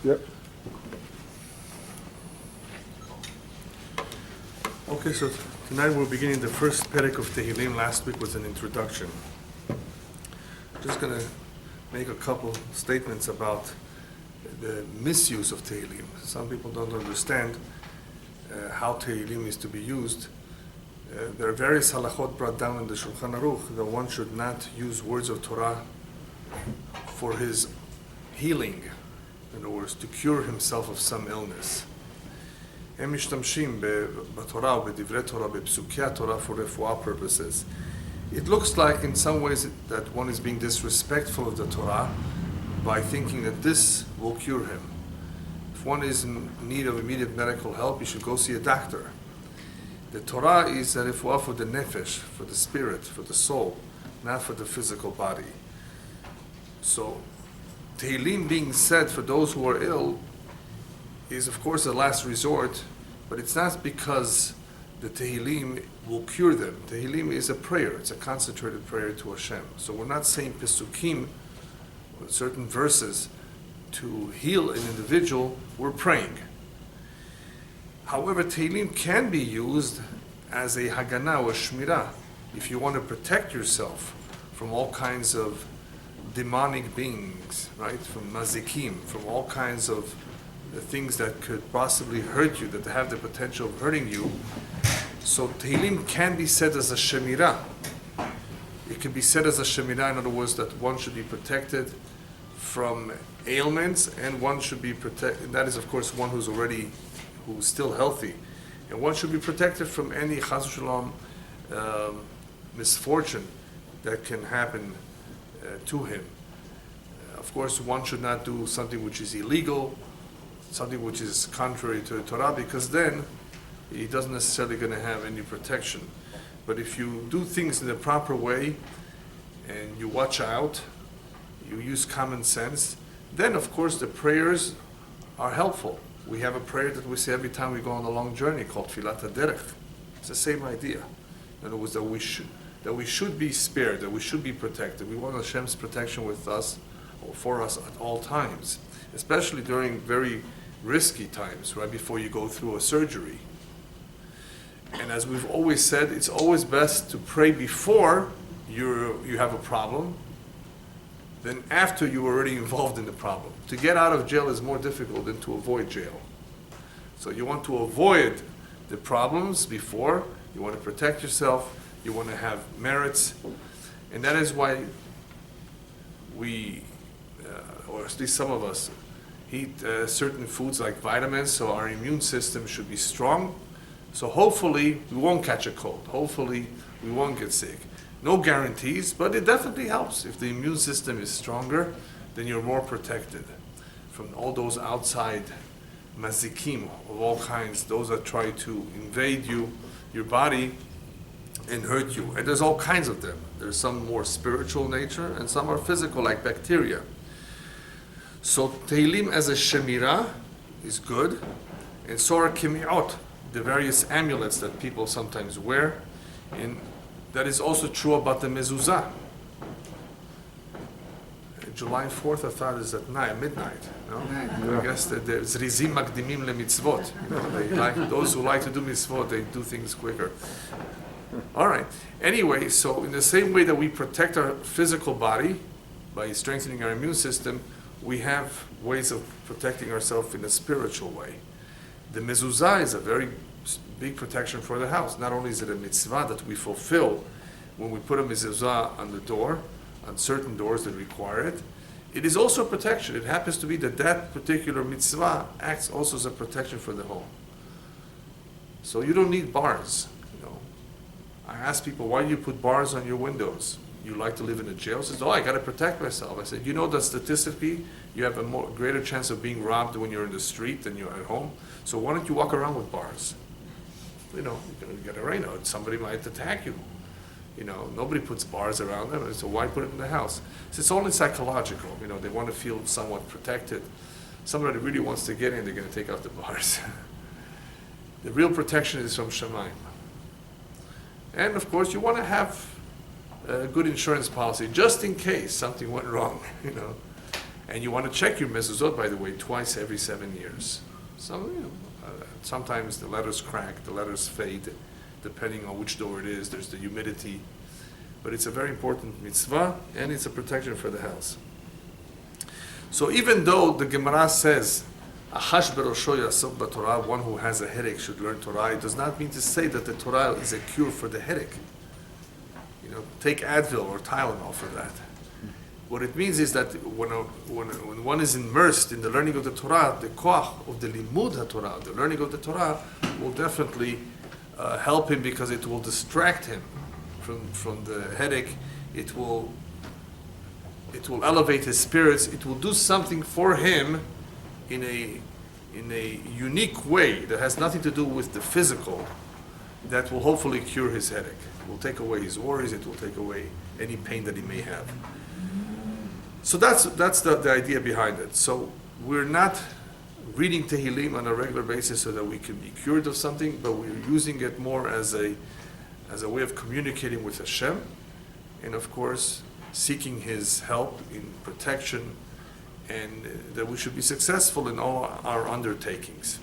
Yep. Okay, so tonight we're beginning the first perek of Tehilim. Last week was an introduction. Just going to make a couple statements about the misuse of Tehilim. Some people don't understand how Tehilim is to be used. There are various halachot brought down in the Shulchan Aruch that one should not use words of Torah for his healing, in other words, to cure himself of some illness. הם משתמשים בתורה ובדברי תורה, בפסוקי התורה for refuah purposes. It looks like in some ways that one is being disrespectful of the Torah by thinking that this will cure him. If one is in need of immediate medical help, he should go see a doctor. The Torah is a refuah for the nefesh, for the spirit, for the soul, not for the physical body. So, Tehilim being said for those who are ill is of course a last resort, but it's not because the Tehilim will cure them. Tehilim is a prayer, it's a concentrated prayer to Hashem. So we're not saying Pesukim, certain verses, to heal an individual, we're praying. However, Tehilim can be used as a Haganah or Shmirah, if you want to protect yourself from all kinds of demonic beings, right? From mazikim, from all kinds of the things that could possibly hurt you, that have the potential of hurting you. So Tehilim can be said as a Shemirah. It can be said as a Shemirah, in other words, that one should be protected from ailments, and one should be protected, that is of course one who's still healthy. And one should be protected from any chas v'shalom misfortune that can happen to him. Of course, one should not do something which is illegal, something which is contrary to the Torah, because then he doesn't necessarily going to have any protection. But if you do things in the proper way, and you watch out, you use common sense, then of course the prayers are helpful. We have a prayer that we say every time we go on a long journey called Tfilat HaDerech. It's the same idea. In other words, that we should be spared, that we should be protected. We want Hashem's protection with us, or for us at all times, especially during very risky times, right before you go through a surgery. And as we've always said, it's always best to pray before you have a problem than after you're already involved in the problem. To get out of jail is more difficult than to avoid jail. So you want to avoid the problems before, you want to protect yourself, you want to have merits, and that is why we, or at least some of us, eat certain foods like vitamins, so our immune system should be strong. So hopefully we won't catch a cold. Hopefully we won't get sick. No guarantees, but it definitely helps. If the immune system is stronger, then you're more protected from all those outside mazikim of all kinds, those that try to invade your body, and hurt you. And there's all kinds of them. There's some more spiritual nature, and some are physical, like bacteria. So Tehilim as a Shemirah is good, and so are Kimiot, the various amulets that people sometimes wear, and that is also true about the mezuzah. July 4th, I thought, is at midnight. No? I guess that there's Zrizim Makdimim LeMitzvot. They like, those who like to do mitzvot, they do things quicker. All right. Anyway, so in the same way that we protect our physical body by strengthening our immune system, we have ways of protecting ourselves in a spiritual way. The mezuzah is a very big protection for the house. Not only is it a mitzvah that we fulfill when we put a mezuzah on the door, on certain doors that require it, it is also a protection. It happens to be that particular mitzvah acts also as a protection for the home. So you don't need bars. I ask people, why do you put bars on your windows? You like to live in a jail? Says, I got to protect myself. I said, you know that statistically you have a greater chance of being robbed when you're in the street than you're at home. So why don't you walk around with bars? You're going to get a rain out. Somebody might attack you. Nobody puts bars around them. So why put it in the house? So it's only psychological. They want to feel somewhat protected. Somebody really wants to get in, they're going to take out the bars. The real protection is from Shamayim. And of course, you want to have a good insurance policy just in case something went wrong. And you want to check your mezuzot, by the way, twice every 7 years. Sometimes the letters crack, the letters fade, depending on which door it is. There's the humidity. But it's a very important mitzvah, and it's a protection for the house. So even though the Gemara says, Achash berosho yasok b'Torah, one who has a headache should learn Torah, it does not mean to say that the Torah is a cure for the headache. Take Advil or Tylenol for that. What it means is that when one is immersed in the learning of the Torah, the koach of the limud HaTorah, the learning of the Torah, will definitely help him, because it will distract him from the headache. It will elevate his spirits. It will do something for him in a unique way that has nothing to do with the physical, that will hopefully cure his headache. It will take away his worries. It will take away any pain that he may have. So that's the idea behind it. So we're not reading Tehilim on a regular basis so that we can be cured of something, but we're using it more as a way of communicating with Hashem, and of course seeking His help in protection, and that we should be successful in all our undertakings.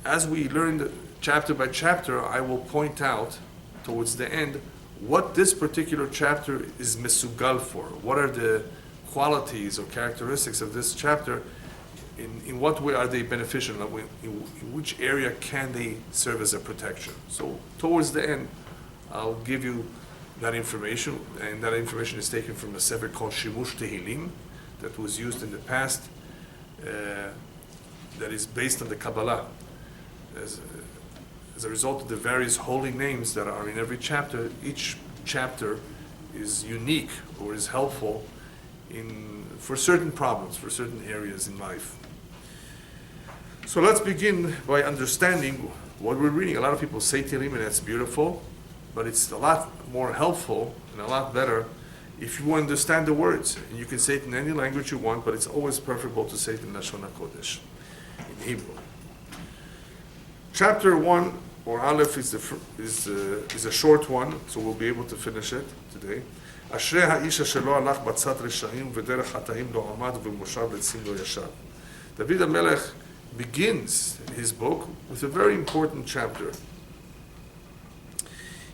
As we learn chapter by chapter, I will point out towards the end what this particular chapter is mesugal for. What are the qualities or characteristics of this chapter? In what way are they beneficial? In which area can they serve as a protection? So towards the end, I'll give you that information, and that information is taken from a sefer called Shimush Tehilim that was used in the past, that is based on the Kabbalah. As a result of the various holy names that are in every chapter, each chapter is unique or is helpful for certain problems, for certain areas in life. So let's begin by understanding what we're reading. A lot of people say Tehilim, and that's beautiful, but it's a lot more helpful and a lot better if you understand the words. And you can say it in any language you want, but it's always preferable to say it in Lashon HaKodesh, in Hebrew. Chapter 1, or Aleph, is a short one, so we'll be able to finish it today. אשרי האיש אשר לא הלך בצד רשעים ודרך חטאים לא עמד ובמושב לצים לא ישב. David HaMelech begins his book with a very important chapter.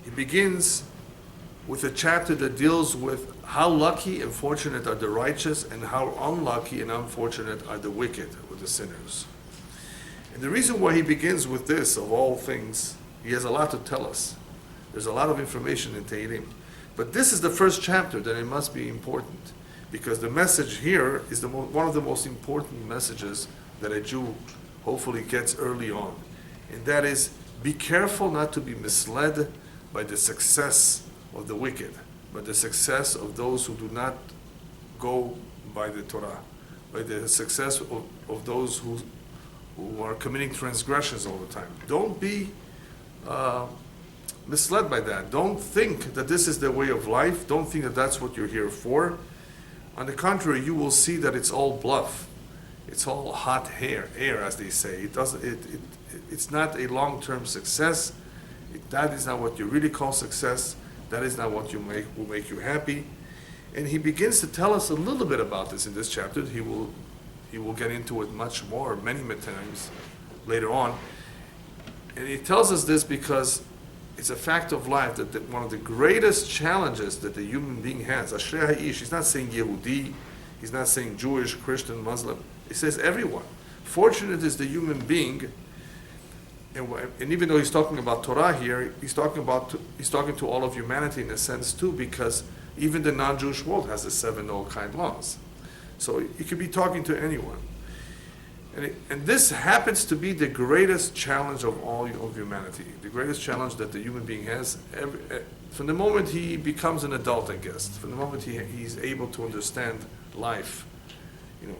He begins with a chapter that deals with how lucky and fortunate are the righteous, and how unlucky and unfortunate are the wicked, or the sinners. And the reason why he begins with this, of all things, he has a lot to tell us. There's a lot of information in Tehilim. But this is the first chapter, that it must be important, because the message here is one of the most important messages that a Jew hopefully gets early on. And that is, be careful not to be misled by the success of the wicked, by the success of those who do not go by the Torah, by the success of those who are committing transgressions all the time. Don't be misled by that. Don't think that this is the way of life. Don't think that that's what you're here for. On the contrary, you will see that it's all bluff. It's all hot air, as they say. It's not a long-term success. That is not what you really call success. That is not what will make you happy. And he begins to tell us a little bit about this in this chapter. He will get into it much more, many times later on. And he tells us this because it's a fact of life that one of the greatest challenges that the human being has, Ashrei Ha'ish, he's not saying Yehudi, he's not saying Jewish, Christian, Muslim, he says everyone. Fortunate is the human being, and even though he's talking about Torah here, he's talking to all of humanity in a sense too, because even the non-Jewish world has the 7 no-kind laws. So he could be talking to anyone. And this happens to be the greatest challenge of all of humanity, the greatest challenge that the human being has. From the moment he becomes an adult, I guess, from the moment he's able to understand life,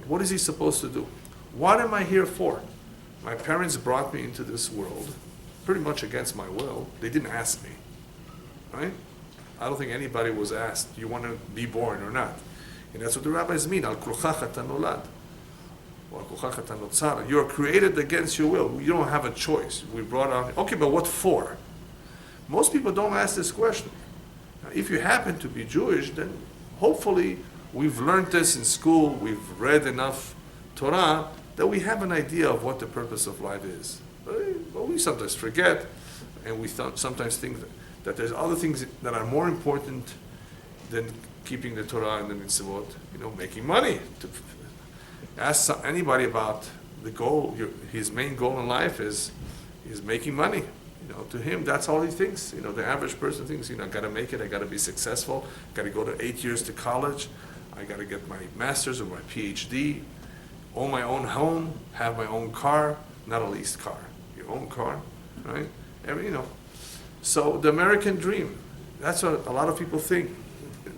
what is he supposed to do? What am I here for? My parents brought me into this world pretty much against my will. They didn't ask me, right? I don't think anybody was asked, do you want to be born or not? And that's what the rabbis mean, al kruchach ata nolad. You are created against your will. You don't have a choice. We brought out, okay, but what for? Most people don't ask this question. Now, if you happen to be Jewish, then hopefully we've learned this in school, we've read enough Torah, that we have an idea of what the purpose of life is. But we sometimes forget, and we sometimes think that there's other things that are more important than keeping the Torah and the mitzvot, making money. Ask anybody about the goal, his main goal in life is making money. To him, that's all he thinks. The average person thinks, I got to make it, I got to be successful, got to go to 8 years to college, I got to get my master's or my PhD, own my own home, have my own car, not a leased car, your own car, right? So the American dream, that's what a lot of people think.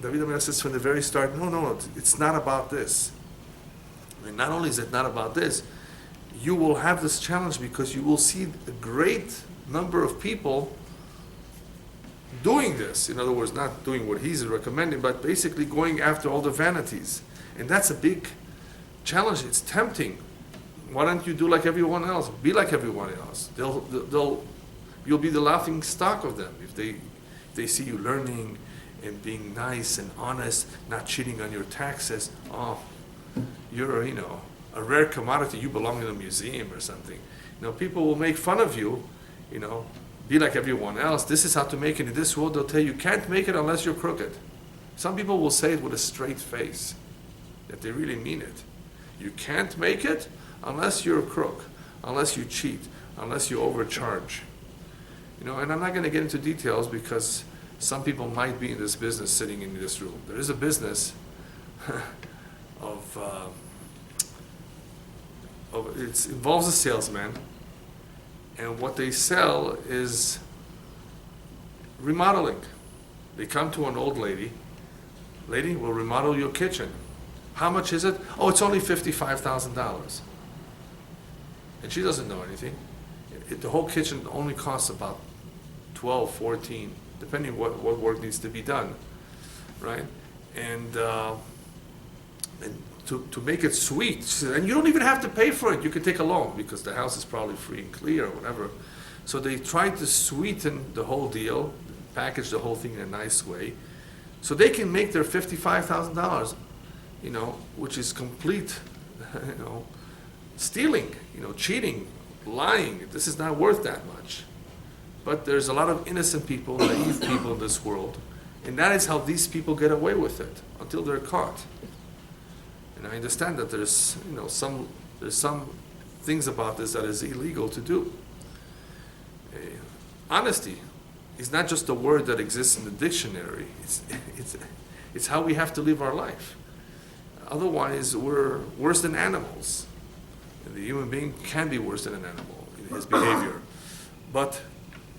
David Amelech says from the very start, no, it's not about this. Not only is it not about this, you will have this challenge because you will see a great number of people doing this. In other words, not doing what he's recommending, but basically going after all the vanities. And that's a big challenge. It's tempting. Why don't you do like everyone else? Be like everyone else. You'll be the laughing stock of them if they see you learning and being nice and honest, not cheating on your taxes. Oh, you're a rare commodity. You belong in a museum or something. People will make fun of you. Be like everyone else. This is how to make it in this world. They'll tell you can't make it unless you're crooked. Some people will say it with a straight face, that they really mean it. You can't make it unless you're a crook, unless you cheat, unless you overcharge. And I'm not going to get into details because some people might be in this business sitting in this room. There is a business it involves a salesman, and what they sell is remodeling. They come to an old lady, we'll remodel your kitchen. How much is it? Oh, it's only $55,000. And she doesn't know anything. The whole kitchen only costs about 12, 14, depending what work needs to be done, right? And to make it sweet, she said, and you don't even have to pay for it. You can take a loan because the house is probably free and clear or whatever. So they tried to sweeten the whole deal, package the whole thing in a nice way, so they can make their $55,000, which is complete, stealing, cheating, lying. This is not worth that much. But there's a lot of innocent people, naive people in this world, and that is how these people get away with it until they're caught. And I understand that there's some things about this that is illegal to do. Honesty is not just a word that exists in the dictionary. It's how we have to live our life. Otherwise, we're worse than animals. And the human being can be worse than an animal in his behavior. But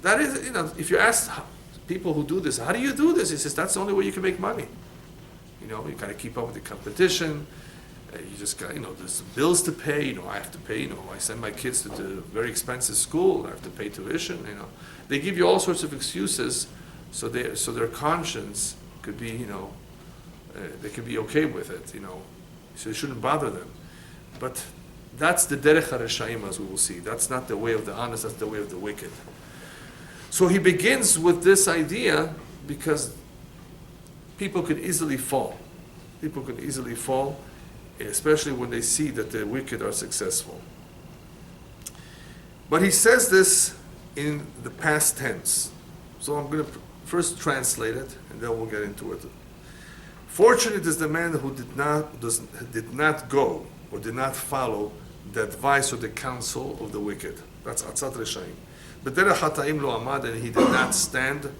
that is, if you ask people who do this, how do you do this? He says, that's the only way you can make money. You got to keep up with the competition. You just got, there's bills to pay. I have to pay. I send my kids to the very expensive school. I have to pay tuition. They give you all sorts of excuses, so their conscience could be, they could be okay with it. So it shouldn't bother them. But that's the derech hareshayim, as we will see. That's not the way of the honest. That's the way of the wicked. So he begins with this idea because people could easily fall. People could easily fall, especially when they see that the wicked are successful. But he says this in the past tense. So I'm going to first translate it, and then we'll get into it. Fortunate is the man who did not go or did not follow the advice or the counsel of the wicked. That's atzat reshaim. B'derech hata'im lo amad, and he did not stand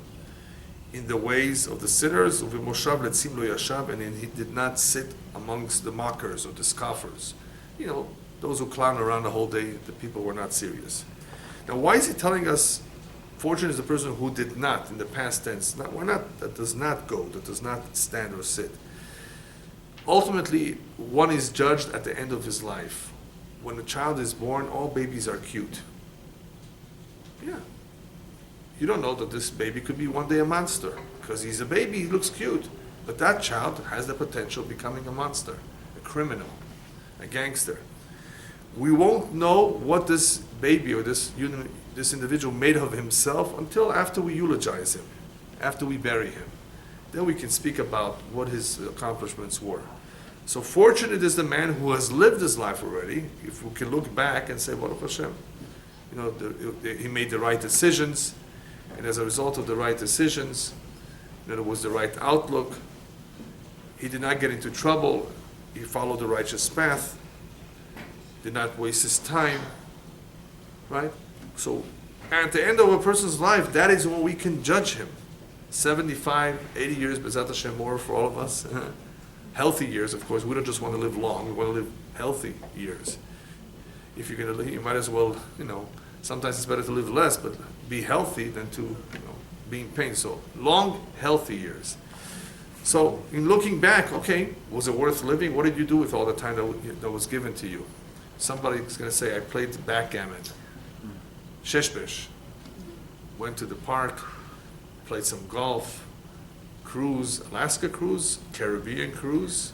in the ways of the sinners, of Moshav letzim lo yashav, and he did not sit amongst the mockers or the scoffers. Those who clown around the whole day, the people who are not serious. Now, why is he telling us fortunate is the person who did not, in the past tense? Why not that does not go, that does not stand or sit? Ultimately, one is judged at the end of his life. When a child is born, all babies are cute. Yeah. You don't know that this baby could be one day a monster. Because he's a baby, he looks cute. But that child has the potential of becoming a monster, a criminal, a gangster. We won't know what this baby or this individual made of himself until after we eulogize him, after we bury him. then we can speak about what his accomplishments were. So fortunate is the man who has lived his life already, if we can look back and say, Baruch Hashem, he made the right decisions, and as a result of the right decisions, it was the right outlook. He did not get into trouble. He followed the righteous path, did not waste his time, right? So at the end of a person's life, that is when we can judge him. 75, 80 years, B'ezrat Hashem, more for all of us. Healthy years, of course. We don't just want to live long, we want to live healthy years. If you're going to live, you might as well, sometimes it's better to live less, but be healthy than to, be in pain. So long, healthy years. So in looking back, okay, was it worth living? What did you do with all the time that was given to you? Somebody's going to say, I played backgammon, sheshbesh, went to the park, played some golf, cruise, Alaska cruise, Caribbean cruise,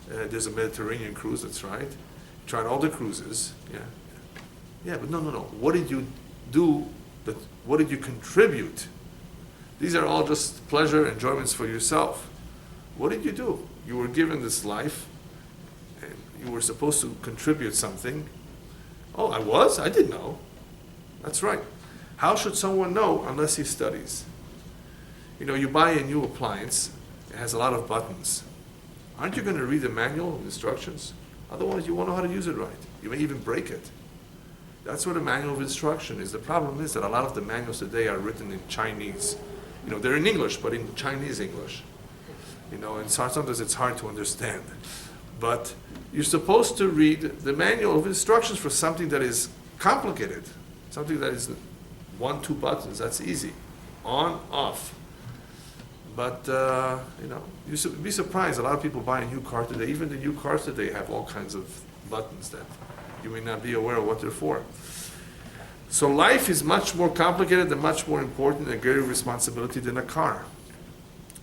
there's a Mediterranean cruise, that's right. Tried all the cruises, yeah, but no. What did you do? What did you contribute? These are all just pleasure, enjoyments for yourself. What did you do? You were given this life, and you were supposed to contribute something. Oh, I was? I didn't know. That's right. How should someone know unless he studies? You buy a new appliance, it has a lot of buttons. Aren't you going to read the manual of instructions? Otherwise, you won't know how to use it right. You may even break it. That's what a manual of instruction is. The problem is that a lot of the manuals today are written in Chinese. They're in English, but in Chinese English. And sometimes it's hard to understand. But you're supposed to read the manual of instructions for something that is complicated, something that is 1-2 buttons. That's easy, on, off. But you'd be surprised. A lot of people buy a new car today. Even the new cars today have all kinds of buttons that you may not be aware of what they're for. So life is much more complicated and much more important and greater responsibility than a car.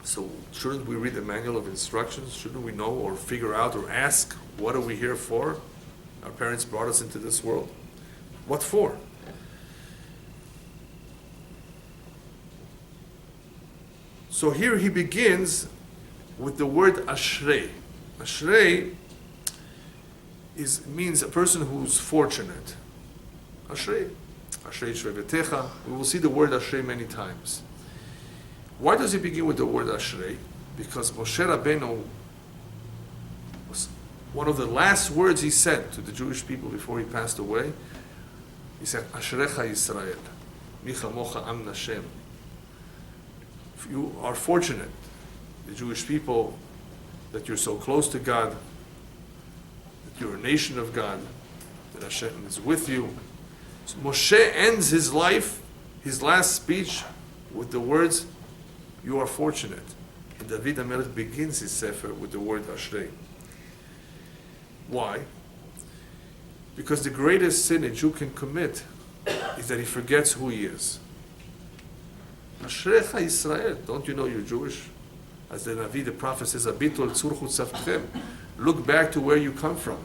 So shouldn't we read the manual of instructions? Shouldn't we know or figure out or ask, what are we here for? Our parents brought us into this world. What for? So here he begins with the word ashrei. Ashrei means a person who's fortunate. Ashrei. Ashrei shrevetecha. We will see the word ashrei many times. Why does he begin with the word ashrei? Because Moshe Rabbeinu was one of the last words he said to the Jewish people before he passed away. He said, Ashrecha Yisrael, Michamocha Am Nashem. You are fortunate, the Jewish people, that you're so close to God, that you're a nation of God, that Hashem is with you. So Moshe ends his life, his last speech, with the words, you are fortunate. And David HaMelech begins his sefer with the word Ashrei. Why? Because the greatest sin a Jew can commit is that he forgets who he is. Ashrecha Yisrael, don't you know you're Jewish? As the Navi, the prophet says, Abitul tzurchu tzavtchem. Look back to where you come from,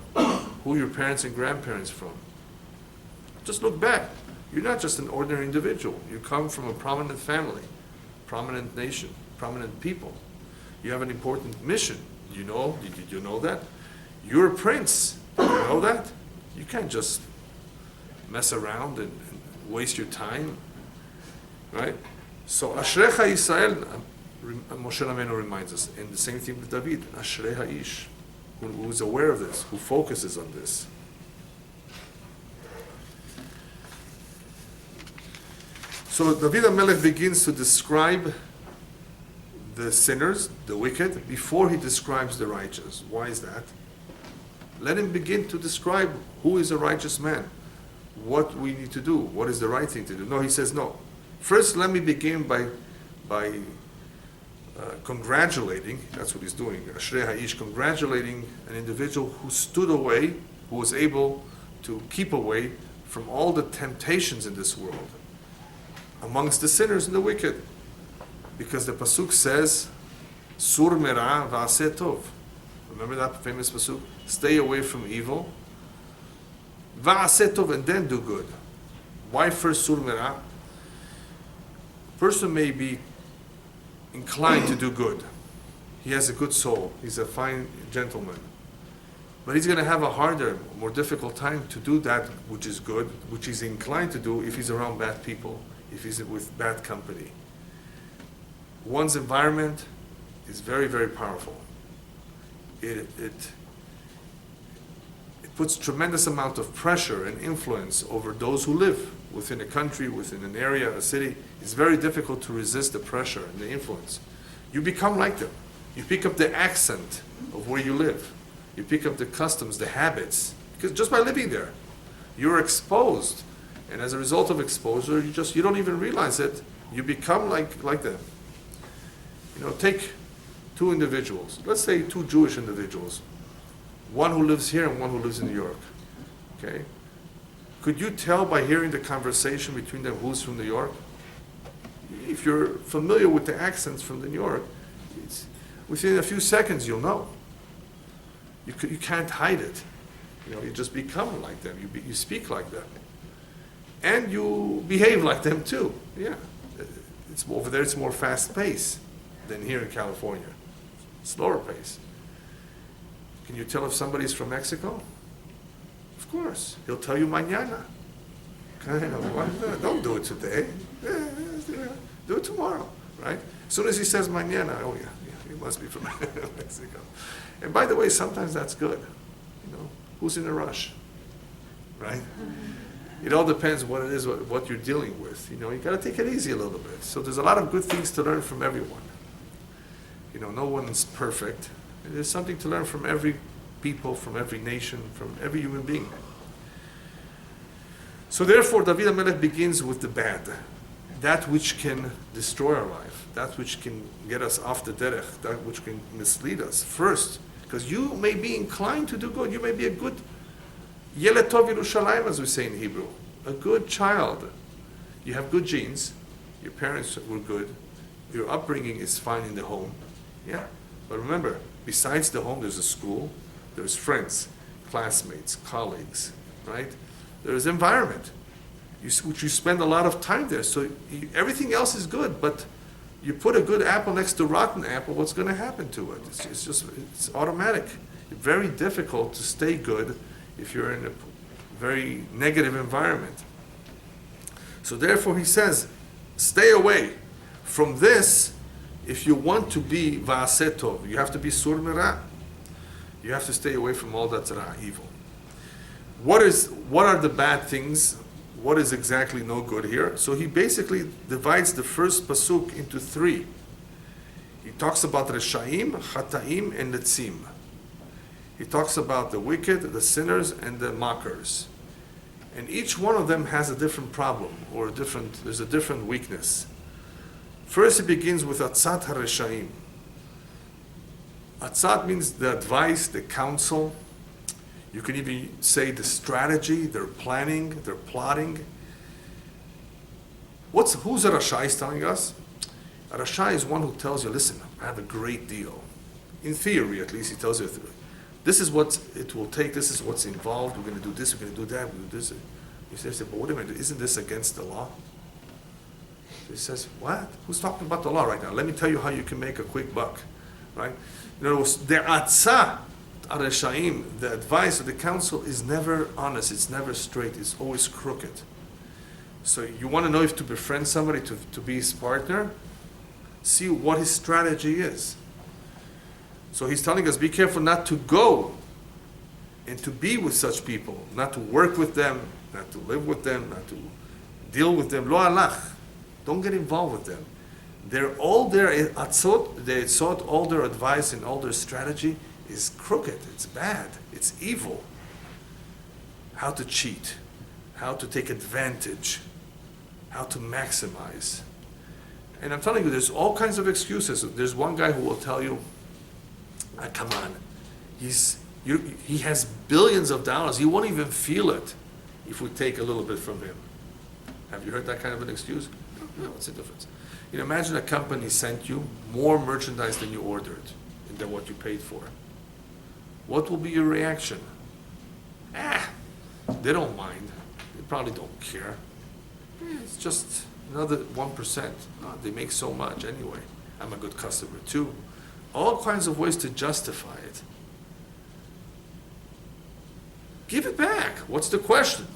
who your parents and grandparents from. Just look back. You're not just an ordinary individual. You come from a prominent family, prominent nation, prominent people. You have an important mission. Did you know that? You're a prince. Did you know that? You can't just mess around and waste your time, right? So Ashrecha Yisrael, Moshe Rabbeinu reminds us, and the same thing with David, Ashrei Ha'ish, who is aware of this, who focuses on this. So David HaMelech begins to describe the sinners, the wicked, before he describes the righteous. Why is that? Let him begin to describe who is a righteous man, what we need to do, what is the right thing to do. No, he says no. First, let me begin by congratulating, that's what he's doing, Ashrei Ha'ish, congratulating an individual who stood away, who was able to keep away from all the temptations in this world, amongst the sinners and the wicked. Because the Pasuk says, Sur mera v'aseh tov. Remember that famous Pasuk? Stay away from evil. V'aseh tov, and then do good. Why first Sur mera? Person may be inclined to do good. He has a good soul. He's a fine gentleman. But he's going to have a harder, more difficult time to do that which is good, which he's inclined to do if he's around bad people, if he's with bad company. One's environment is very, very powerful. It puts tremendous amount of pressure and influence over those who live within a country, within an area, a city. It's very difficult to resist the pressure and the influence. You become like them. You pick up the accent of where you live. You pick up the customs, the habits, because just by living there, you're exposed. And as a result of exposure, you don't even realize it. You become like them. Take two individuals. Let's say two Jewish individuals. One who lives here and one who lives in New York. Okay? Could you tell by hearing the conversation between them who's from New York? If you're familiar with the accents from New York, within a few seconds you'll know. You can't hide it. You just become like them. You speak like them. And you behave like them too. Yeah. Over there it's more fast paced than here in California. Slower pace. Can you tell if somebody's from Mexico? Of course. He'll tell you mañana. Don't do it today. Do it tomorrow, right? As soon as he says mañana, oh yeah, he must be from Mexico. And by the way, sometimes that's good. Who's in a rush, right? It all depends what it is, what you're dealing with. You got to take it easy a little bit. So there's a lot of good things to learn from everyone. No one's perfect. There's something to learn from every people, from every nation, from every human being. So therefore, David HaMelech begins with the bad, that which can destroy our life, that which can get us off the derech, that which can mislead us first. Because you may be inclined to do good. You may be a good Yeled Tov Yerushalayim, as we say in Hebrew, a good child. You have good genes. Your parents were good. Your upbringing is fine in the home. Yeah. But remember, besides the home, there's a school, there's friends, classmates, colleagues, right? There's environment, which you spend a lot of time there. So everything else is good, but you put a good apple next to rotten apple, what's going to happen to it? It's automatic. It's very difficult to stay good if you're in a very negative environment. So therefore he says, stay away from this. If you want to be va'aseh tov, you have to be sur merah. You have to stay away from all that's ra, evil. What are the bad things? What is exactly no good here? So he basically divides the first pasuk into three. He talks about reshaim, chataim, and letzim. He talks about the wicked, the sinners, and the mockers. And each one of them has a different problem, or there's a different weakness. First, it begins with atzat hareshaim. Atzat means the advice, the counsel. You can even say the strategy, they're planning, they're plotting. Who's a Rasha is telling us? A Rasha is one who tells you, listen, I have a great deal. In theory, at least, he tells you, this is what it will take, this is what's involved, we're going to do this, we're going to do that, we're going to do this. He says, but wait a minute, isn't this against the law? He says, what? Who's talking about the law right now? Let me tell you how you can make a quick buck, right? In other words, the atzah, Areshaim, the advice of the counsel is never honest, it's never straight, it's always crooked. So you want to know if to befriend somebody, to be his partner, see what his strategy is. So he's telling us, be careful not to go and to be with such people, not to work with them, not to live with them, not to deal with them. Lo alach. Don't get involved with them. They're all their atzot, they sought all their advice and all their strategy is crooked, it's bad, it's evil. How to cheat, how to take advantage, how to maximize. And I'm telling you, there's all kinds of excuses. There's one guy who will tell you, come on, he has billions of dollars, he won't even feel it if we take a little bit from him. Have you heard that kind of an excuse? No, what's the difference? Imagine a company sent you more merchandise than you ordered and than what you paid for. What will be your reaction? They don't mind. They probably don't care. It's just another 1%. They make so much anyway. I'm a good customer too. All kinds of ways to justify it. Give it back. What's the question?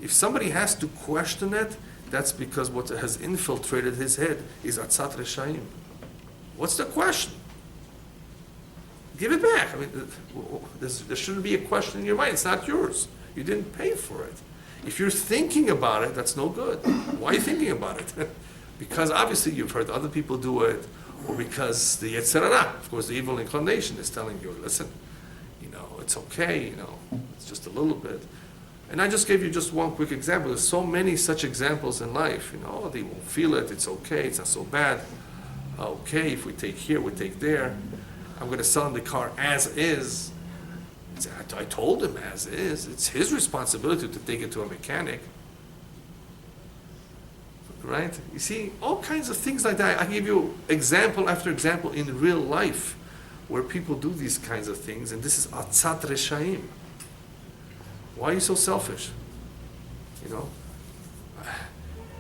If somebody has to question it, that's because what has infiltrated his head is atzat reshaim. What's the question? Give it back. I mean, there shouldn't be a question in your mind. It's not yours. You didn't pay for it. If you're thinking about it, that's no good. Why are you thinking about it? Because obviously you've heard other people do it, or because the Yetzer Hara, of course, the evil inclination is telling you, listen, it's okay, it's just a little bit. And I just gave you just one quick example. There's so many such examples in life. They won't feel it. It's okay. It's not so bad. Okay, if we take here, we take there. I'm going to sell him the car as is. I told him as is. It's his responsibility to take it to a mechanic. Right? You see, all kinds of things like that. I give you example after example in real life where people do these kinds of things, and this is atzat reshaim. Why are you so selfish?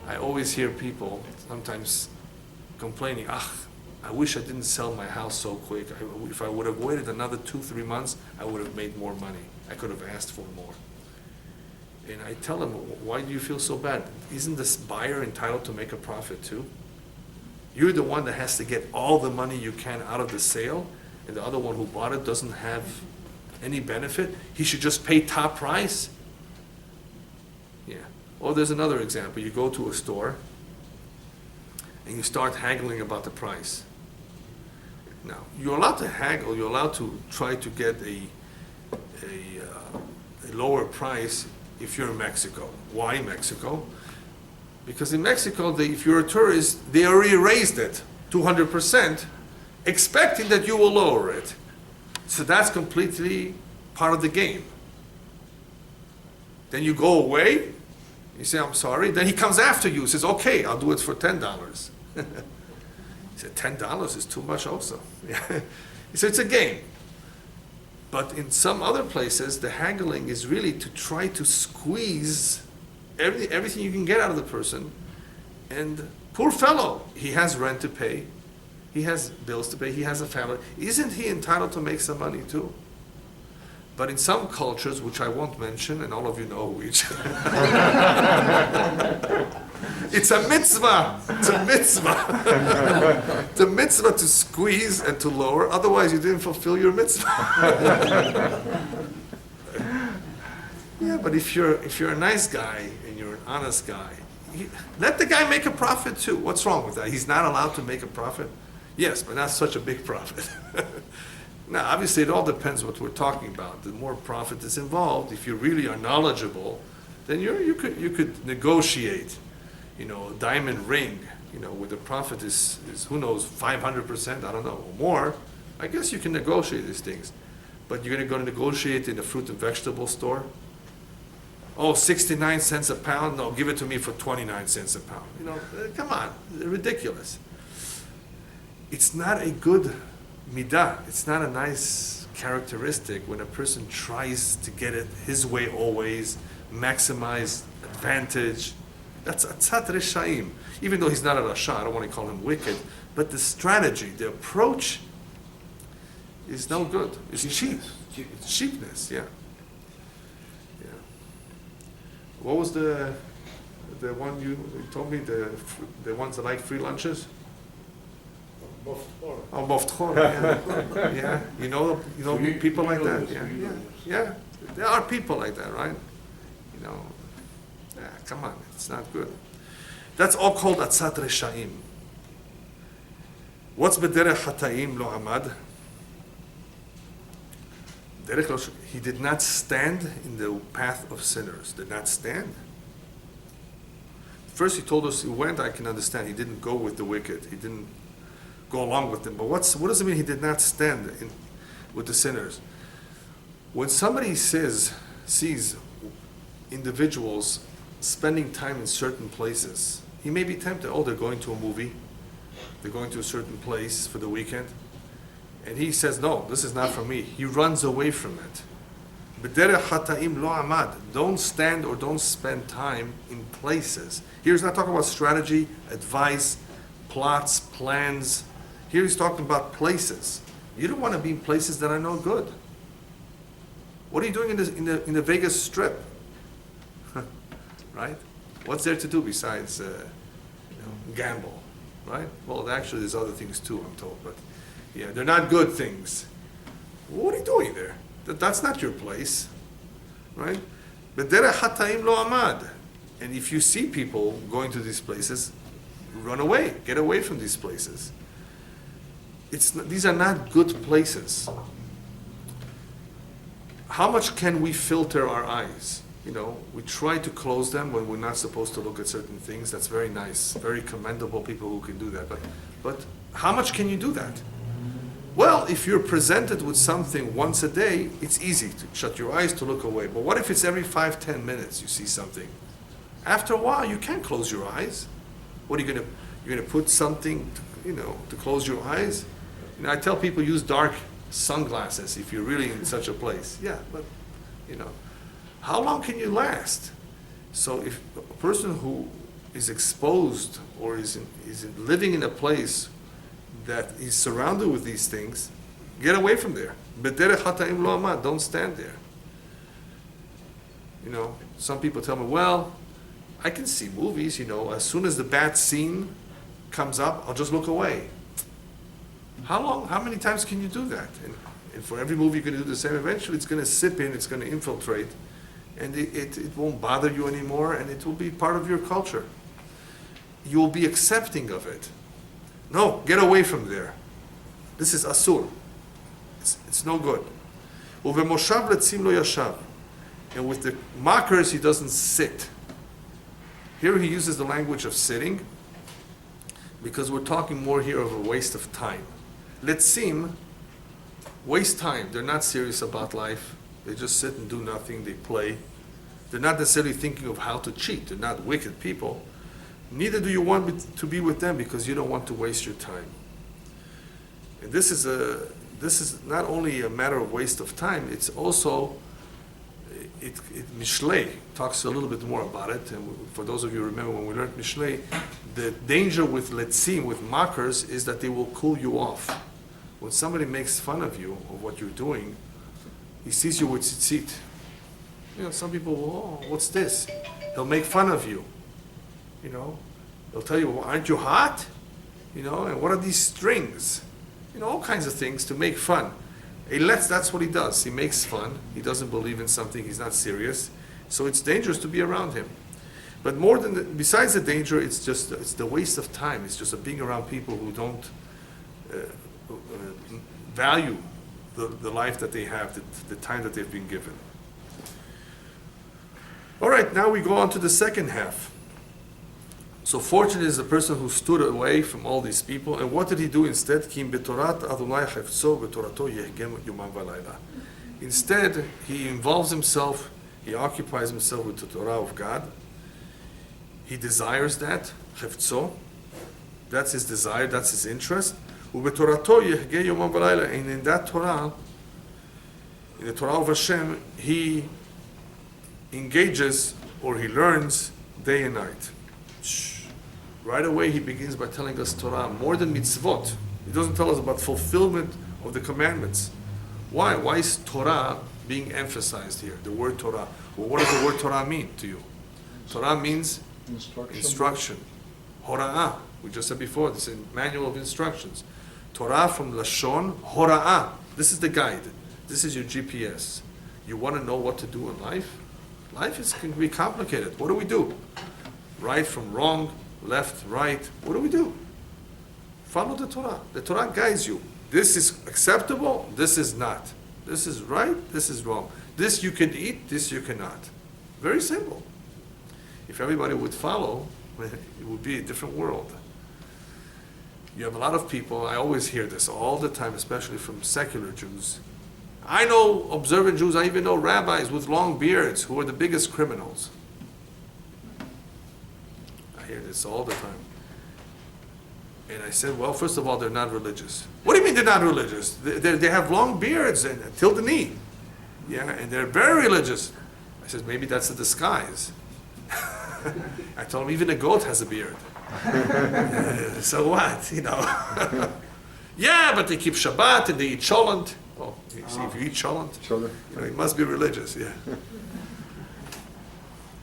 I always hear people sometimes complaining, I wish I didn't sell my house so quick. If I would have waited another 2-3 months, I would have made more money. I could have asked for more. And I tell them, why do you feel so bad? Isn't this buyer entitled to make a profit too? You're the one that has to get all the money you can out of the sale, and the other one who bought it doesn't have any benefit. He should just pay top price. Yeah. Or there's another example. You go to a store and you start haggling about the price. Now, you're allowed to haggle. You're allowed to try to get a lower price if you're in Mexico. Why Mexico? Because in Mexico, if you're a tourist, they already raised it 200%, expecting that you will lower it. So that's completely part of the game. Then you go away, you say, I'm sorry. Then he comes after you, says, okay, I'll do it for $10. He said, $10 is too much also. He said, it's a game. But in some other places, the haggling is really to try to squeeze everything you can get out of the person. And poor fellow, he has rent to pay. He has bills to pay. He has a family. Isn't he entitled to make some money too? But in some cultures, which I won't mention, and all of you know which, it's a mitzvah. It's a mitzvah. It's a mitzvah to squeeze and to lower. Otherwise, you didn't fulfill your mitzvah. Yeah, but if you're a nice guy and you're an honest guy, let the guy make a profit too. What's wrong with that? He's not allowed to make a profit? Yes, but not such a big profit. Now, obviously, it all depends what we're talking about. The more profit is involved, if you really are knowledgeable, then you could negotiate, a diamond ring, where the profit is who knows, 500%, I don't know, or more. I guess you can negotiate these things. But you're going to go to negotiate in a fruit and vegetable store? Oh, 69 cents a pound? No, give it to me for 29 cents a pound. Come on, ridiculous. It's not a good midah. It's not a nice characteristic when a person tries to get it his way always, maximize advantage. That's atzat reshaim. Even though he's not a rasha, I don't want to call him wicked, but the strategy, the approach is no good. It's cheap. It's cheapness, yeah. What was the one you told me, the ones that like free lunches? Oh, Moftchor, yeah. Yeah, you know people like that, yeah. There are people like that, right? Come on, it's not good. That's all called atzat reshaim. What's b'derech hata'im lo amad? He did not stand in the path of sinners. Did not stand. First he told us he went, I can understand. He didn't go with the wicked. He didn't go along with them. But what does it mean he did not stand with the sinners? When somebody sees individuals spending time in certain places, he may be tempted. Oh, they're going to a movie. They're going to a certain place for the weekend. And he says, no, this is not for me. He runs away from it. B'derech hata'im lo amad. Don't stand or don't spend time in places. Here's not talking about strategy, advice, plots, plans. Here he's talking about places. You don't want to be in places that are no good. What are you doing in the Vegas Strip? Right? What's there to do besides gamble? Right? Well, actually, there's other things too, I'm told, but yeah, they're not good things. What are you doing there? That's not your place, right? B'derech hata'im lo amad. And if you see people going to these places, run away, get away from these places. These are not good places. How much can we filter our eyes? We try to close them when we're not supposed to look at certain things. That's very nice, very commendable people who can do that. But how much can you do that? Well, if you're presented with something once a day, it's easy to shut your eyes to look away. But what if it's every 5-10 minutes you see something? After a while, you can't close your eyes. What are you going to? You're going to put something, to close your eyes? I tell people use dark sunglasses if you're really in such a place. Yeah, but how long can you last? So if a person who is exposed or is living in a place that is surrounded with these things, get away from there. B'derech hata'im lo amad. Don't stand there. Some people tell me, well, I can see movies, as soon as the bad scene comes up, I'll just look away. How many times can you do that? And for every movie you're going to do the same. Eventually it's going to sip in, it's going to infiltrate, and it won't bother you anymore, and it will be part of your culture. You'll be accepting of it. No, get away from there. This is asur. It's no good. Uvemoshav letzim lo yashav. And with the mockers, he doesn't sit. Here he uses the language of sitting, because we're talking more here of a waste of time. Letzim, waste time. They're not serious about life. They just sit and do nothing. They play. They're not necessarily thinking of how to cheat. They're not wicked people. Neither do you want to be with them, because you don't want to waste your time. And this is not only a matter of waste of time, it's also, Mishlei talks a little bit more about it. And for those of you who remember when we learned Mishlei, the danger with letzim, with mockers, is that they will cool you off. When somebody makes fun of you, of what you're doing, he sees you with tzitzit. Some people will, oh, what's this? He'll make fun of you. They'll tell you, well, aren't you hot? And what are these strings? All kinds of things to make fun. That's what he does. He makes fun. He doesn't believe in something. He's not serious. So it's dangerous to be around him. But besides the danger, it's the waste of time. It's just being around people who don't value the life that they have, the time that they've been given. All right, now we go on to the second half. So fortunate is the person who stood away from all these people. And what did he do instead? Instead, he involves himself, he occupies himself with the Torah of God. He desires that, chefzo. That's his desire, that's his interest. And in that Torah, in the Torah of Hashem, he engages or he learns day and night. Right away, he begins by telling us Torah more than mitzvot. He doesn't tell us about fulfillment of the commandments. Why? Why is Torah being emphasized here? The word Torah. Well, what does the word Torah mean to you? Torah means instruction. Hora'ah. We just said before, this is a manual of instructions. Torah from Lashon, Hora'ah. This is the guide. This is your GPS. You want to know what to do in life? Life can be complicated. What do? Right from wrong, left, right. What do? Follow the Torah. The Torah guides you. This is acceptable, this is not. This is right, this is wrong. This you can eat, this you cannot. Very simple. If everybody would follow, it would be a different world. You have a lot of people, I always hear this all the time, especially from secular Jews. I know observant Jews, I even know rabbis with long beards who are the biggest criminals. I hear this all the time. And I said, well, first of all, they're not religious. What do you mean they're not religious? They have long beards and till the knee. Yeah, and they're very religious. I said, maybe that's a disguise. I told him even a goat has a beard. So what, Yeah, but they keep Shabbat and they eat cholent. Oh, you see, if you eat cholent, you must be religious, yeah.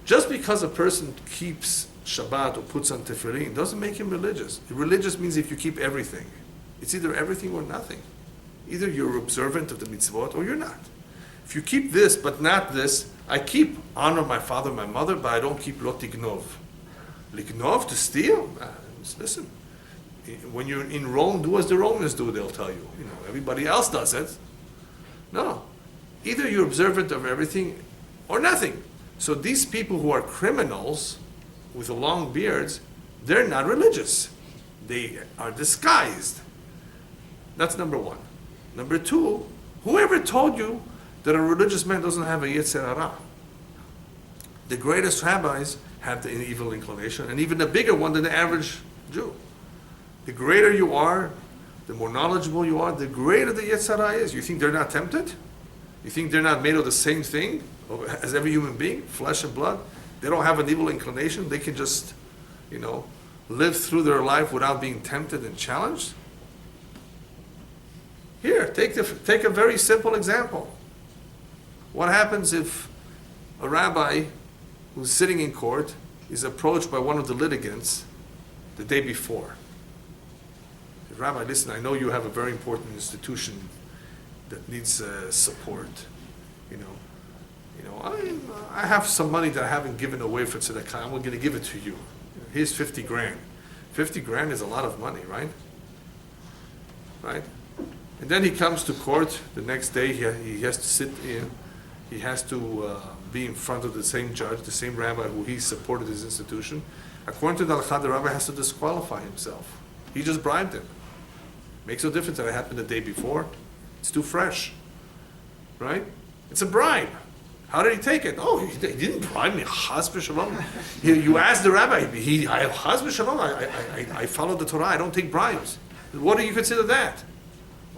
Just because a person keeps Shabbat or puts on tefillin doesn't make him religious. Religious means if you keep everything. It's either everything or nothing. Either you're observant of the mitzvot or you're not. If you keep this but not this, I keep honor my father, my mother, but I don't keep lo tignov. Lignov, to steal? Listen, when you're in Rome, do as the Romans do, they'll tell you. Everybody else does it. No. Either you're observant of everything or nothing. So these people who are criminals with the long beards, they're not religious. They are disguised. That's number one. Number two, whoever told you that a religious man doesn't have a yetzer hara? The greatest rabbis have the evil inclination, and even a bigger one than the average Jew. The greater you are, the more knowledgeable you are, the greater the yetzer hara is. You think they're not tempted? You think they're not made of the same thing as every human being, flesh and blood? They don't have an evil inclination. They can just, live through their life without being tempted and challenged. Here, take a very simple example. What happens if a rabbi who's sitting in court is approached by one of the litigants the day before? Rabbi, listen, I know you have a very important institution that needs support. I have some money that I haven't given away for tzedakah. I'm going to give it to you. Here's 50 grand. 50 grand is a lot of money, right? Right? And then he comes to court the next day. He has to sit in. He has to be in front of the same judge, the same rabbi who he supported his institution. According to the halakha, the rabbi has to disqualify himself. He just bribed him. Makes no difference that it happened the day before. It's too fresh, right? It's a bribe. How did he take it? Oh, he didn't bribe me. Chas v'shalom. You asked the rabbi. Chas v'shalom. I follow the Torah. I don't take bribes. What do you consider that?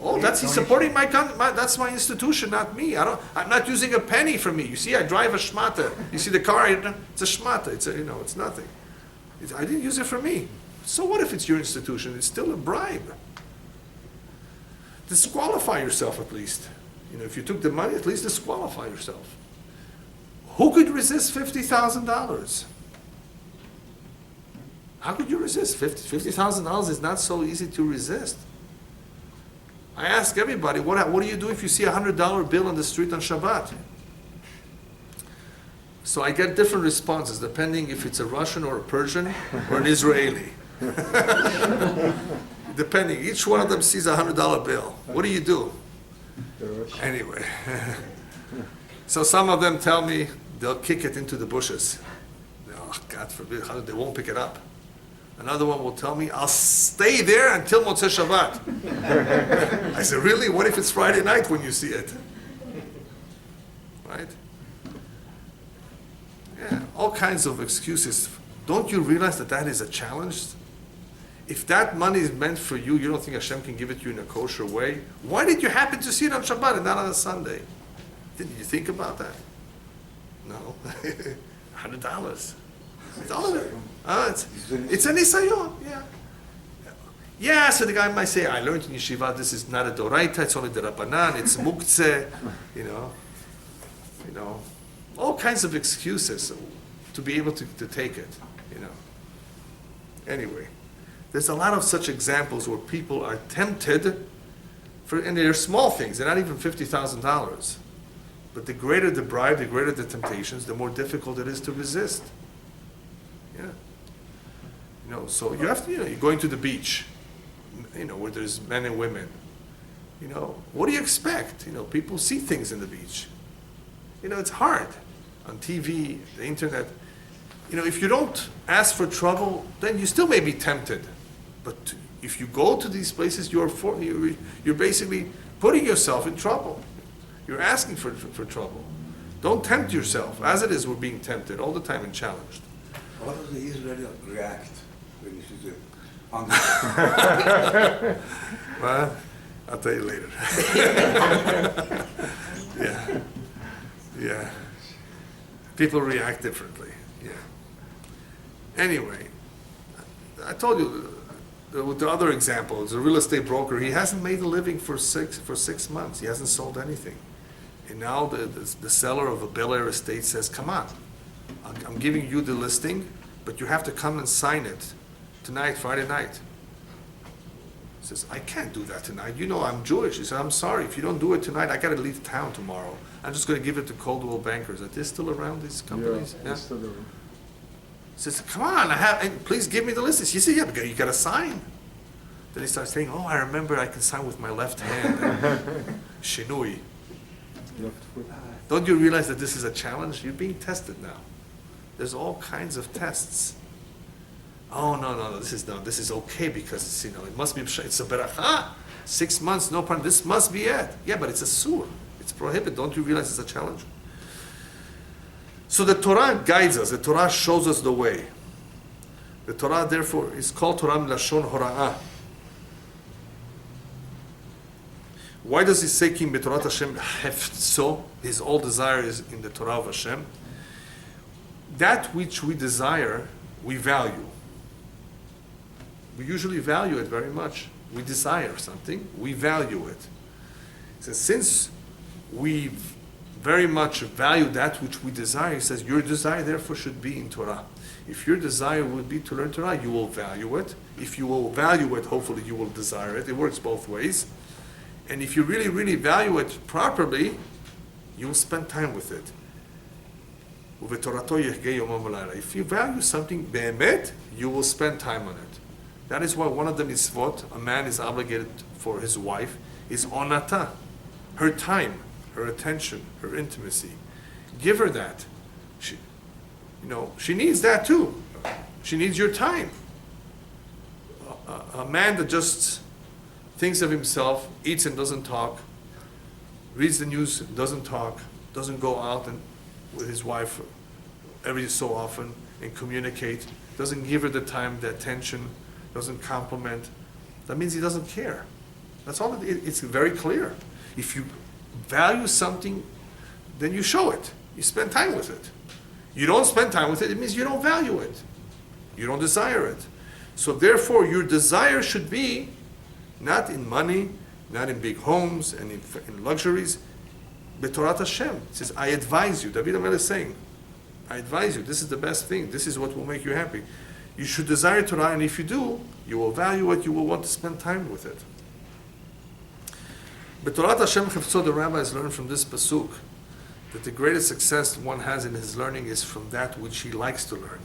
Oh, he's supporting that's my institution, not me. I'm not using a penny for me. You see, I drive a shmata. You see the car? It's a shmata. It's nothing. I didn't use it for me. So what if it's your institution? It's still a bribe. Disqualify yourself at least. If you took the money, at least disqualify yourself. Who could resist $50,000? How could you resist? $50,000 is not so easy to resist. I ask everybody, what do you do if you see a $100 bill on the street on Shabbat? So I get different responses depending if it's a Russian or a Persian or an Israeli. Depending, each one of them sees a $100 bill. What do you do? Anyway, so some of them tell me they'll kick it into the bushes. Oh, God forbid, they won't pick it up. Another one will tell me, I'll stay there until Motzei Shabbat. I said, really? What if it's Friday night when you see it? Right? Yeah, all kinds of excuses. Don't you realize that is a challenge? If that money is meant for you, you don't think Hashem can give it to you in a kosher way? Why did you happen to see it on Shabbat and not on a Sunday? Didn't you think about that? No. $100. It's all of it. It's a nisayon, yeah. Yeah, so the guy might say, I learned in yeshiva, this is not a doraita, it's only the rabbanan, it's muktzeh, all kinds of excuses to be able to take it, Anyway, there's a lot of such examples where people are tempted, and they're small things, they're not even $50,000. But the greater the bribe, the greater the temptations, the more difficult it is to resist. Yeah. So you have to, you're going to the beach, where there's men and women. What do you expect? People see things in the beach. It's hard. On TV, the internet. If you don't ask for trouble, then you still may be tempted. But if you go to these places, you're basically putting yourself in trouble. You're asking for trouble. Don't tempt yourself. As it is, we're being tempted all the time and challenged. How does the Israeli react when you see the Well, I'll tell you later. Yeah. People react differently. Yeah. Anyway, I told you, with the other example, it's a real estate broker. He hasn't made a living for 6 months. He hasn't sold anything. And now the seller of a Bel Air estate says, come on, I'm giving you the listing, but you have to come and sign it tonight, Friday night. He says, I can't do that tonight. You know I'm Jewish. He said, I'm sorry, if you don't do it tonight, I got to leave town tomorrow. I'm just going to give it to Coldwell Bankers. Are they still around, these companies? Yeah, still there. He says, come on, and please give me the list. He said, yeah, but you got to sign. Then he starts saying, oh, I remember I can sign with my left hand. Shinui. Left foot. Don't you realize that this is a challenge? You're being tested now. There's all kinds of tests. Oh, no, this is okay because, it must be, it's a beracha. 6 months, no problem, this must be it. Yeah, but it's a sur. It's prohibited. Don't you realize it's a challenge? So the Torah guides us. The Torah shows us the way. The Torah, therefore, is called Torah Lashon Hora'ah. Why does he say Kim b'Torat Hashem hefzo? His all desire is in the Torah of Hashem. That which we desire, we value. We usually value it very much. We desire something, we value it. So since we very much value that which we desire, he says, your desire therefore should be in Torah. If your desire would be to learn Torah, you will value it. If you will value it, hopefully you will desire it. It works both ways. And if you really, really value it properly, you will spend time with it. If you value something be'emet, you will spend time on it. That is why one of the mitzvot, a man is obligated for his wife, is onata, her time, her attention, her intimacy. Give her that. She needs that too. She needs your time. A man that just thinks of himself, eats and doesn't talk, reads the news, doesn't talk, doesn't go out with his wife every so often and communicate, doesn't give her the time, the attention, doesn't compliment, that means he doesn't care. That's all. It's very clear. If you value something, then you show it. You spend time with it. You don't spend time with it, it means you don't value it. You don't desire it. So therefore, your desire should be not in money, not in big homes and in luxuries, but Torah Hashem. It says, I advise you. David HaMelech is saying, I advise you. This is the best thing. This is what will make you happy. You should desire Torah, and if you do, you will value it, you will want to spend time with it. But Torah Hashem Chavtzo, the rabbis learned from this pasuk that the greatest success one has in his learning is from that which he likes to learn.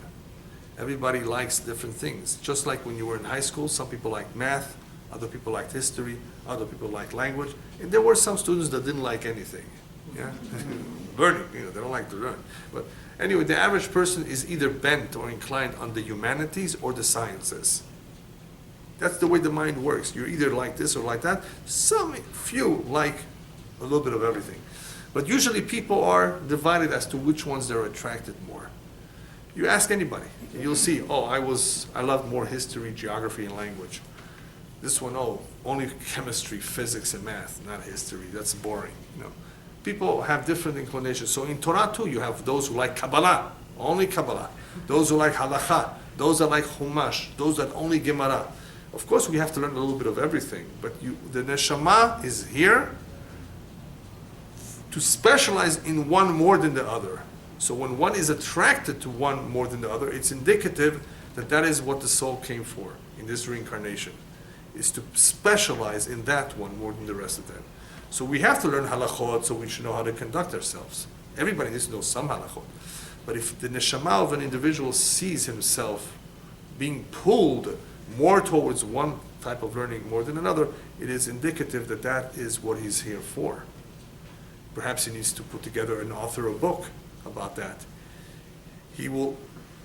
Everybody likes different things. Just like when you were in high school, some people liked math, other people liked history, other people liked language, and there were some students that didn't like anything. Yeah, learning, they don't like to learn. But anyway, the average person is either bent or inclined on the humanities or the sciences. That's the way the mind works. You're either like this or like that. Some few like a little bit of everything. But usually people are divided as to which ones they're attracted more. You ask anybody, and you'll see, I love more history, geography, and language. This one, only chemistry, physics, and math, not history. That's boring. People have different inclinations. So in Torah too, you have those who like Kabbalah, only Kabbalah. Those who like Halakha, those that like Chumash, those that only Gemara. Of course, we have to learn a little bit of everything, but the neshama is here to specialize in one more than the other. So when one is attracted to one more than the other, it's indicative that is what the soul came for in this reincarnation, is to specialize in that one more than the rest of them. So we have to learn halachot, so we should know how to conduct ourselves. Everybody needs to know some halachot. But if the neshama of an individual sees himself being pulled more towards one type of learning more than another, it is indicative that is what he's here for. Perhaps he needs to put together and author a book about that.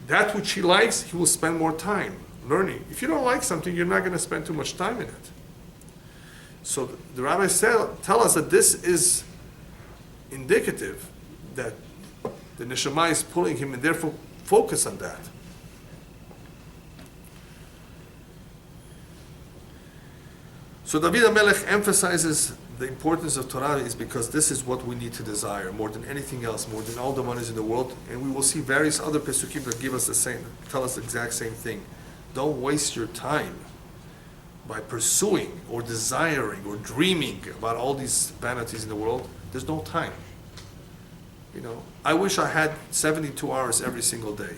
That which he likes, he will spend more time learning. If you don't like something, you're not going to spend too much time in it. So the rabbis tell us that this is indicative that the neshama is pulling him, and therefore focus on that. So David HaMelech emphasizes the importance of Torah is because this is what we need to desire more than anything else, more than all the monies in the world. And we will see various other pesukim that give us tell us the exact same thing. don't waste your time by pursuing or desiring or dreaming about all these vanities in the world. There's no time. I wish I had 72 hours every single day.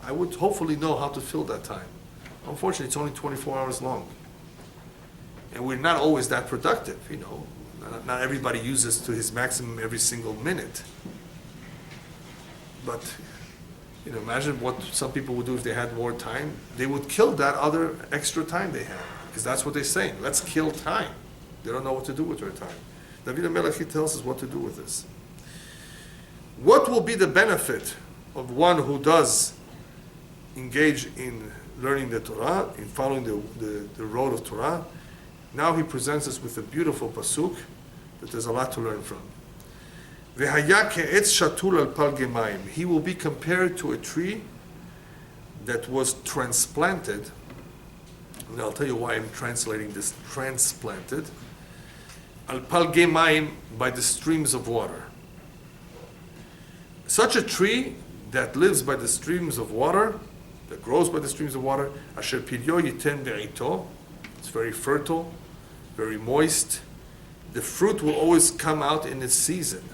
I would hopefully know how to fill that time. Unfortunately, it's only 24 hours long. And we're not always that productive, Not everybody uses to his maximum every single minute. But, imagine what some people would do if they had more time. They would kill that other extra time they have. Because that's what they're saying. Let's kill time. They don't know what to do with their time. David HaMelech tells us what to do with this. What will be the benefit of one who does engage in learning the Torah, in following the road of Torah? Now he presents us with a beautiful pasuk that there's a lot to learn from. V'haya ke'etz shatul al pal gemayim. He will be compared to a tree that was transplanted. And I'll tell you why I'm translating this transplanted. Al pal gemayim, by the streams of water. Such a tree that lives by the streams of water, that grows by the streams of water, asher piryo yiten be'ito. It's very fertile, very moist. The fruit will always come out in its season.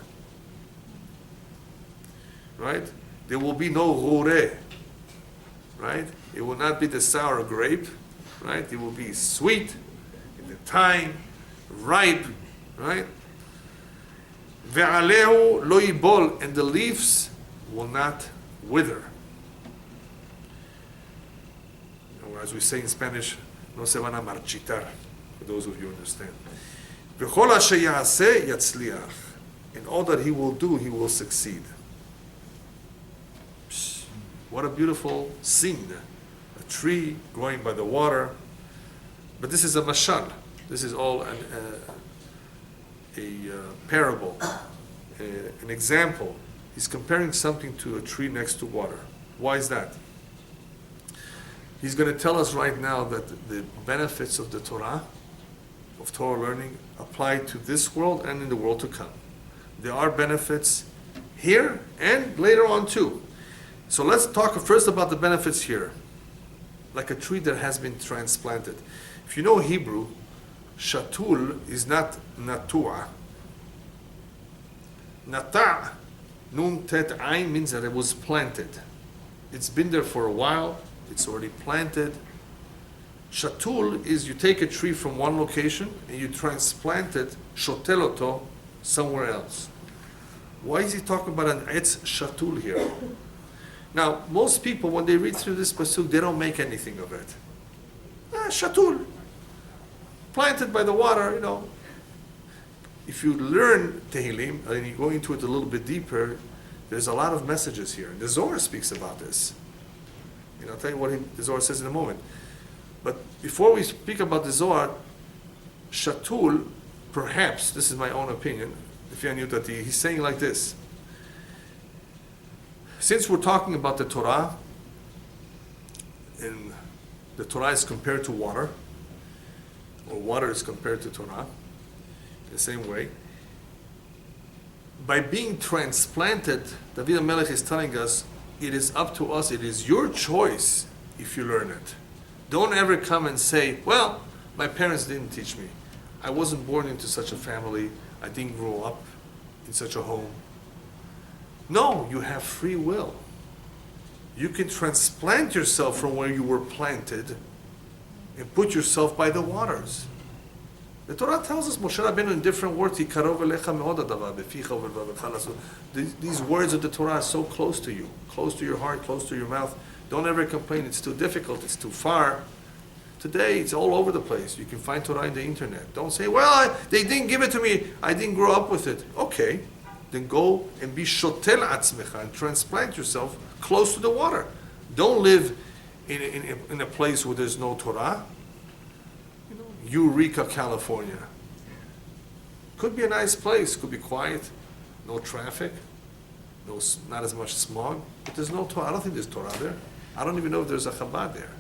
Right? There will be no rure. Right? It will not be the sour grape. Right? It will be sweet in the time, ripe. Right? Ve'alehu lo yibol, and the leaves will not wither. Or as we say in Spanish, no se van a marchitar, for those of you who understand. V'chol asher ya'aseh yatzliach. In all that he will do, he will succeed. What a beautiful scene. A tree growing by the water. But this is a mashal. This is all a parable, an example. He's comparing something to a tree next to water. Why is that? He's going to tell us right now that the benefits of the Torah, of Torah learning, apply to this world and in the world to come. There are benefits here and later on too. So let's talk first about the benefits here. Like a tree that has been transplanted. If you know Hebrew, shatul is not natua. Nata, nun tet ayin, means that it was planted. It's been there for a while. It's already planted. Shatul is you take a tree from one location and you transplant it, shoteloto, somewhere else. Why is he talking about an etz shatul here? Now, most people, when they read through this pasuk, they don't make anything of it. Shatul, planted by the water, If you learn Tehilim, and you go into it a little bit deeper, there's a lot of messages here. The Zohar speaks about this. I'll tell you what the Zohar says in a moment. But before we speak about the Zohar, Shatul, perhaps, this is my own opinion, he's saying like this. Since we're talking about the Torah, and the Torah is compared to water, or water is compared to Torah, in the same way, by being transplanted, David HaMelech is telling us, it is up to us, it is your choice if you learn it. Don't ever come and say, well, my parents didn't teach me. I wasn't born into such a family. I didn't grow up in such a home. No, you have free will. You can transplant yourself from where you were planted and put yourself by the waters. The Torah tells us, Moshe Rabbeinu in different words, these words of the Torah are so close to you, close to your heart, close to your mouth. Don't ever complain, it's too difficult, it's too far. Today, it's all over the place. You can find Torah in the internet. Don't say, well, they didn't give it to me, I didn't grow up with it. Okay, then go and be shotel atzmecha, and transplant yourself close to the water. Don't live in a place where there's no Torah. Eureka, California. Could be a nice place, could be quiet, no traffic, not as much smog, but there's no Torah. I don't think there's Torah there. I don't even know if there's a Chabad there.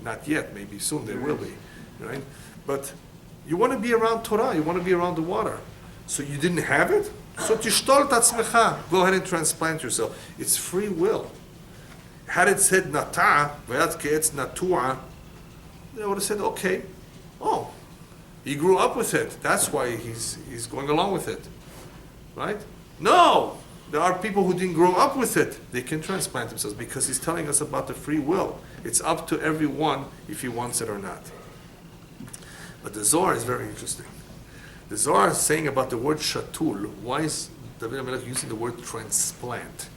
Not yet, maybe soon there will be, right? But you want to be around Torah, you want to be around the water. So you didn't have it? So tishtol tatzmecha, go ahead and transplant yourself. It's free will. Had it said nata, v'yat ke'etz natua, they would have said, okay, oh, he grew up with it. That's why he's going along with it, right? No, there are people who didn't grow up with it. They can transplant themselves because he's telling us about the free will. It's up to everyone if he wants it or not. But the Zohar is very interesting. The Zohar is saying about the word shatul. Why is David HaMelech using the word transplant?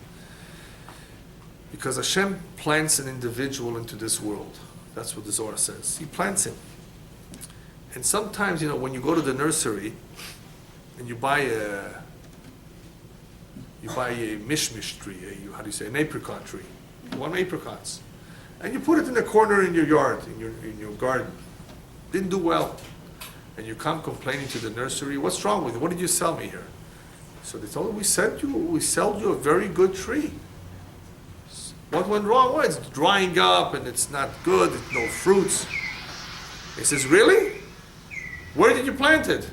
Because Hashem plants an individual into this world. That's what the Zohar says. He plants him. And sometimes, when you go to the nursery and you buy a mishmish tree, an apricot tree. You want apricots. And you put it in a corner in your yard, in your garden. Didn't do well. And you come complaining to the nursery, what's wrong with it? What did you sell me here? So they told him, we sold you a very good tree. What went wrong? Well, it's drying up and it's not good, it's no fruits. He says, really? Where did you plant it?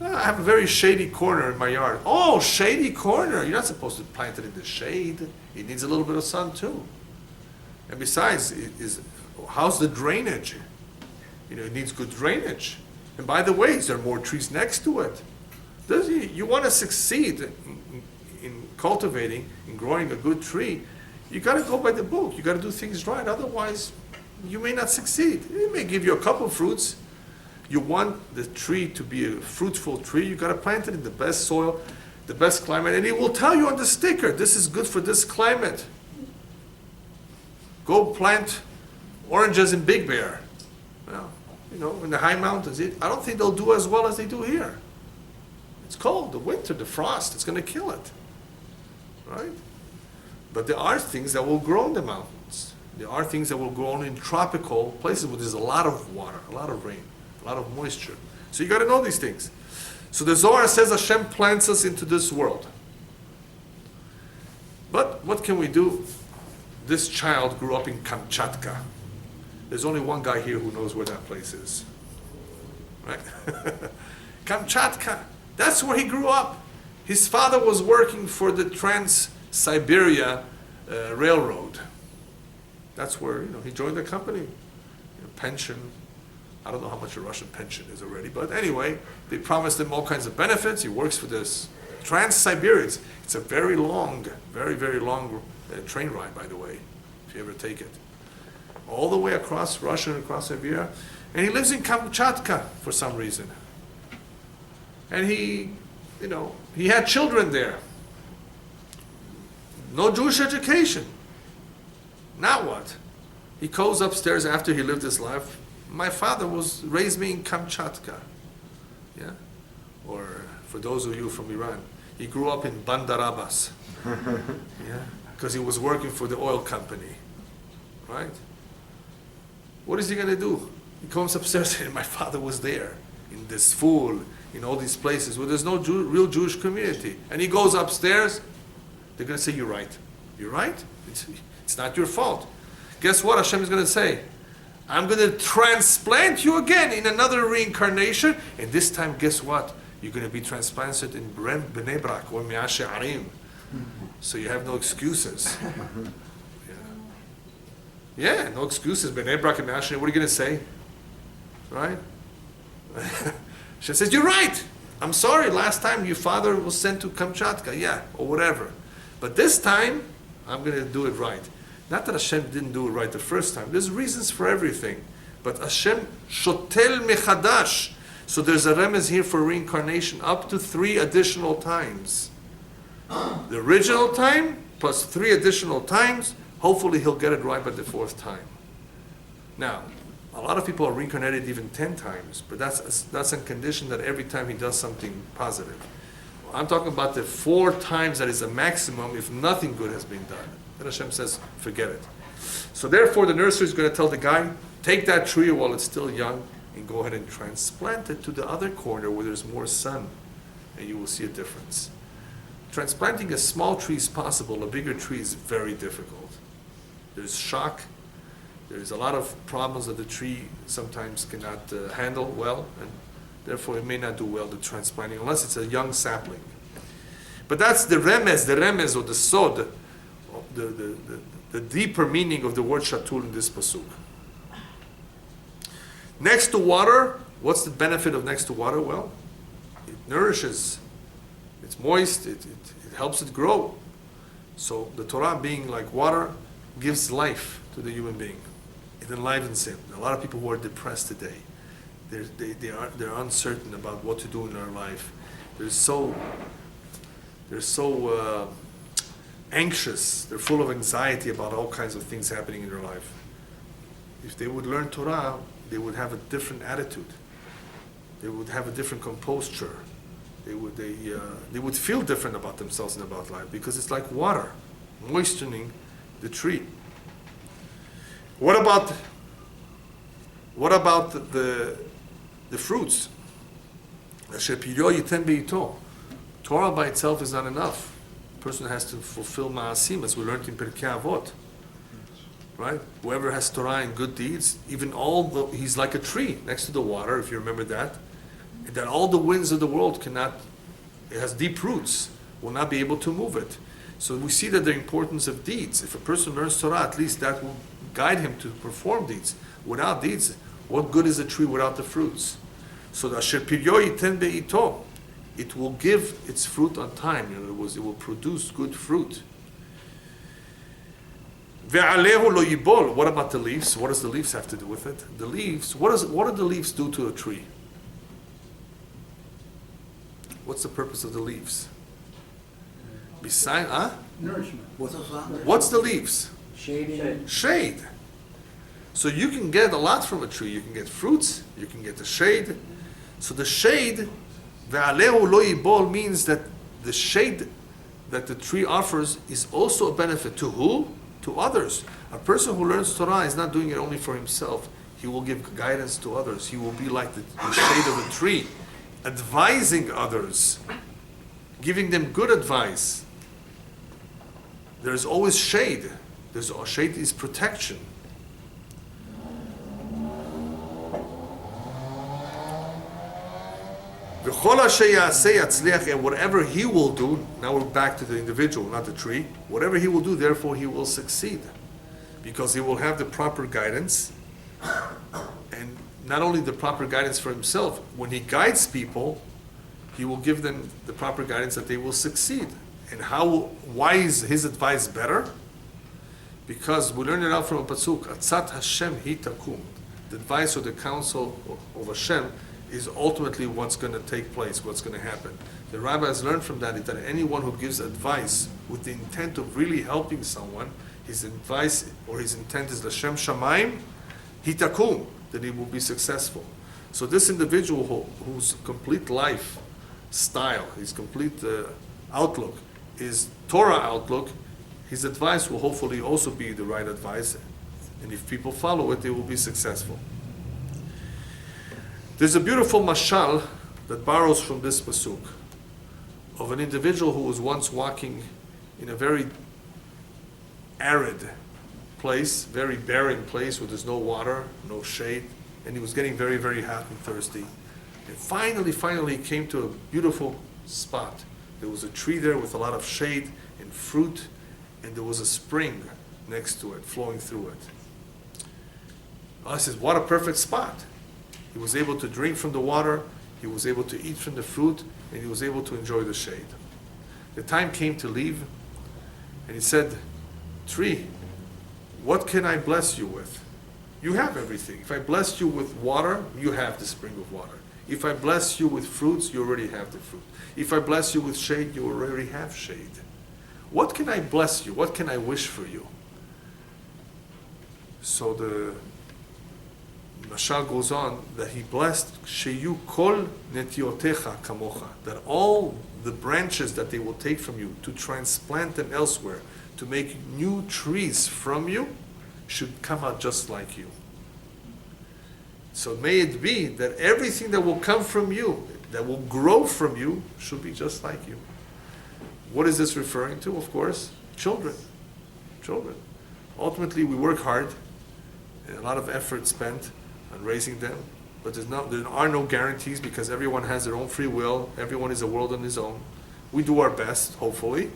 I have a very shady corner in my yard. Oh, shady corner. You're not supposed to plant it in the shade. It needs a little bit of sun too. And besides, how's the drainage? It needs good drainage. And by the way, is there more trees next to it? You want to succeed in cultivating, in growing a good tree, you got to go by the book. You got to do things right. Otherwise, you may not succeed. It may give you a couple of fruits. You want the tree to be a fruitful tree, you got to plant it in the best soil, the best climate, and it will tell you on the sticker, this is good for this climate. Go plant oranges in Big Bear. Well, in the high mountains. I don't think they'll do as well as they do here. It's cold, the winter, the frost, it's going to kill it. Right? But there are things that will grow in the mountains. There are things that will grow in tropical places where there's a lot of water, a lot of rain, a lot of moisture. So you got to know these things. So the Zohar says Hashem plants us into this world. But what can we do? This child grew up in Kamchatka. There's only one guy here who knows where that place is. Right? Kamchatka. That's where he grew up. His father was working for the Trans-Siberia Railroad. That's where he joined the company. Pension. I don't know how much a Russian pension is already, but anyway, they promised him all kinds of benefits. He works for this Trans-Siberia. It's a very long, very, very long train ride, by the way, if you ever take it. All the way across Russia and across Siberia. And he lives in Kamchatka for some reason. And he had children there. No Jewish education. Now what? He goes upstairs after he lived his life. My father raised me in Kamchatka. Yeah? Or for those of you from Iran, he grew up in Bandar Abbas. Yeah? Because he was working for the oil company. Right? What is he going to do? He comes upstairs and my father was there in this fool, in all these places where there's no real Jewish community. And he goes upstairs, they're going to say, you're right. You're right? It's not your fault. Guess what Hashem is going to say? I'm going to transplant you again in another reincarnation, and this time, guess what? You're going to be transplanted in Bnei Brak or Mea She'arim. So you have no excuses. Yeah, no excuses. Bnei Brak and Mea She'arim, what are you going to say? Right? She says, you're right. I'm sorry, last time your father was sent to Kamchatka, or whatever. But this time, I'm going to do it right. Not that Hashem didn't do it right the first time. There's reasons for everything. But Hashem shotel mechadash. So there's a remez here for reincarnation up to 3 additional times. The original time plus 3 additional times. Hopefully he'll get it right by the 4th time. Now, a lot of people are reincarnated even 10 times. But that's on condition that every time he does something positive. I'm talking about the 4 times that is a maximum if nothing good has been done. Then Hashem says, forget it. So therefore the nursery is going to tell the guy, take that tree while it's still young and go ahead and transplant it to the other corner where there's more sun, and you will see a difference. Transplanting a small tree is possible, a bigger tree is very difficult. There's shock, there's a lot of problems that the tree sometimes cannot handle well, and therefore it may not do well, the transplanting, unless it's a young sapling. But that's the remez or the sod, the the deeper meaning of the word shatul in this pasuk. Next to water, what's the benefit of next to water? Well, it nourishes, it's moist, it helps it grow. So the Torah being like water gives life to the human being. It enlivens him. A lot of people who are depressed today, they're uncertain about what to do in their life. They're so anxious. They're full of anxiety about all kinds of things happening in their life. If they would learn Torah, they would have a different attitude. They would have a different composure. They would feel different about themselves and about life, because it's like water, moistening the tree. What about the fruits? Torah by itself is not enough. A person has to fulfill ma'asim, as we learned in Pirkei Avot. Right? Whoever has Torah and good deeds, even he's like a tree next to the water, if you remember that. That all the winds of the world it has deep roots, will not be able to move it. So we see that the importance of deeds. If a person learns Torah, at least that will guide him to perform deeds. Without deeds, what good is a tree without the fruits? So the asher piryo yiten be'ito, it will give its fruit on time. In other words, it will produce good fruit. Ve'alehu lo yibol. What about the leaves? What does the leaves have to do with it? The leaves, what do the leaves do to a tree? What's the purpose of the leaves? Besides, Nourishment. what's the leaves? Shading. Shade. So you can get a lot from a tree. You can get fruits, you can get the shade. So the shade, ve'alehu lo yibol, means that the shade that the tree offers is also a benefit to who? To others. A person who learns Torah is not doing it only for himself. He will give guidance to others. He will be like the shade of a tree, advising others, giving them good advice. There's always shade. Shade is protection. And whatever he will do, now we're back to the individual, not the tree. Whatever he will do, therefore he will succeed. Because he will have the proper guidance. And not only the proper guidance for himself, when he guides people, he will give them the proper guidance that they will succeed. And why is his advice better? Because we learn it out from a pasuk, Atzat Hashem hi takum. The advice or the counsel of Hashem is ultimately what's going to take place, what's going to happen. The rabbis learned from that anyone who gives advice with the intent of really helping someone, his advice or his intent is L'Shem Shamayim hi takum, that he will be successful. So this individual whose complete life style, his complete outlook is Torah outlook, his advice will hopefully also be the right advice. And if people follow it, they will be successful. There's a beautiful mashal that borrows from this pasuk of an individual who was once walking in a very arid place, very barren place where there's no water, no shade, and he was getting very, very hot and thirsty. And finally he came to a beautiful spot. There was a tree there with a lot of shade and fruit, and there was a spring next to it, flowing through it. I says, what a perfect spot. He was able to drink from the water, he was able to eat from the fruit, and he was able to enjoy the shade. The time came to leave, and he said, tree, what can I bless you with? You have everything. If I bless you with water, you have the spring of water. If I bless you with fruits, you already have the fruit. If I bless you with shade, you already have shade. What can I bless you? What can I wish for you? So the Mashal goes on that he blessed Sheyu kol netiotecha kamocha, that all the branches that they will take from you to transplant them elsewhere, to make new trees from you, should come out just like you. So may it be that everything that will come from you, that will grow from you, should be just like you. What is this referring to? Of course, children. Children. Ultimately, we work hard, and a lot of effort spent on raising them, but there are no guarantees because everyone has their own free will. Everyone is a world on his own. We do our best, hopefully,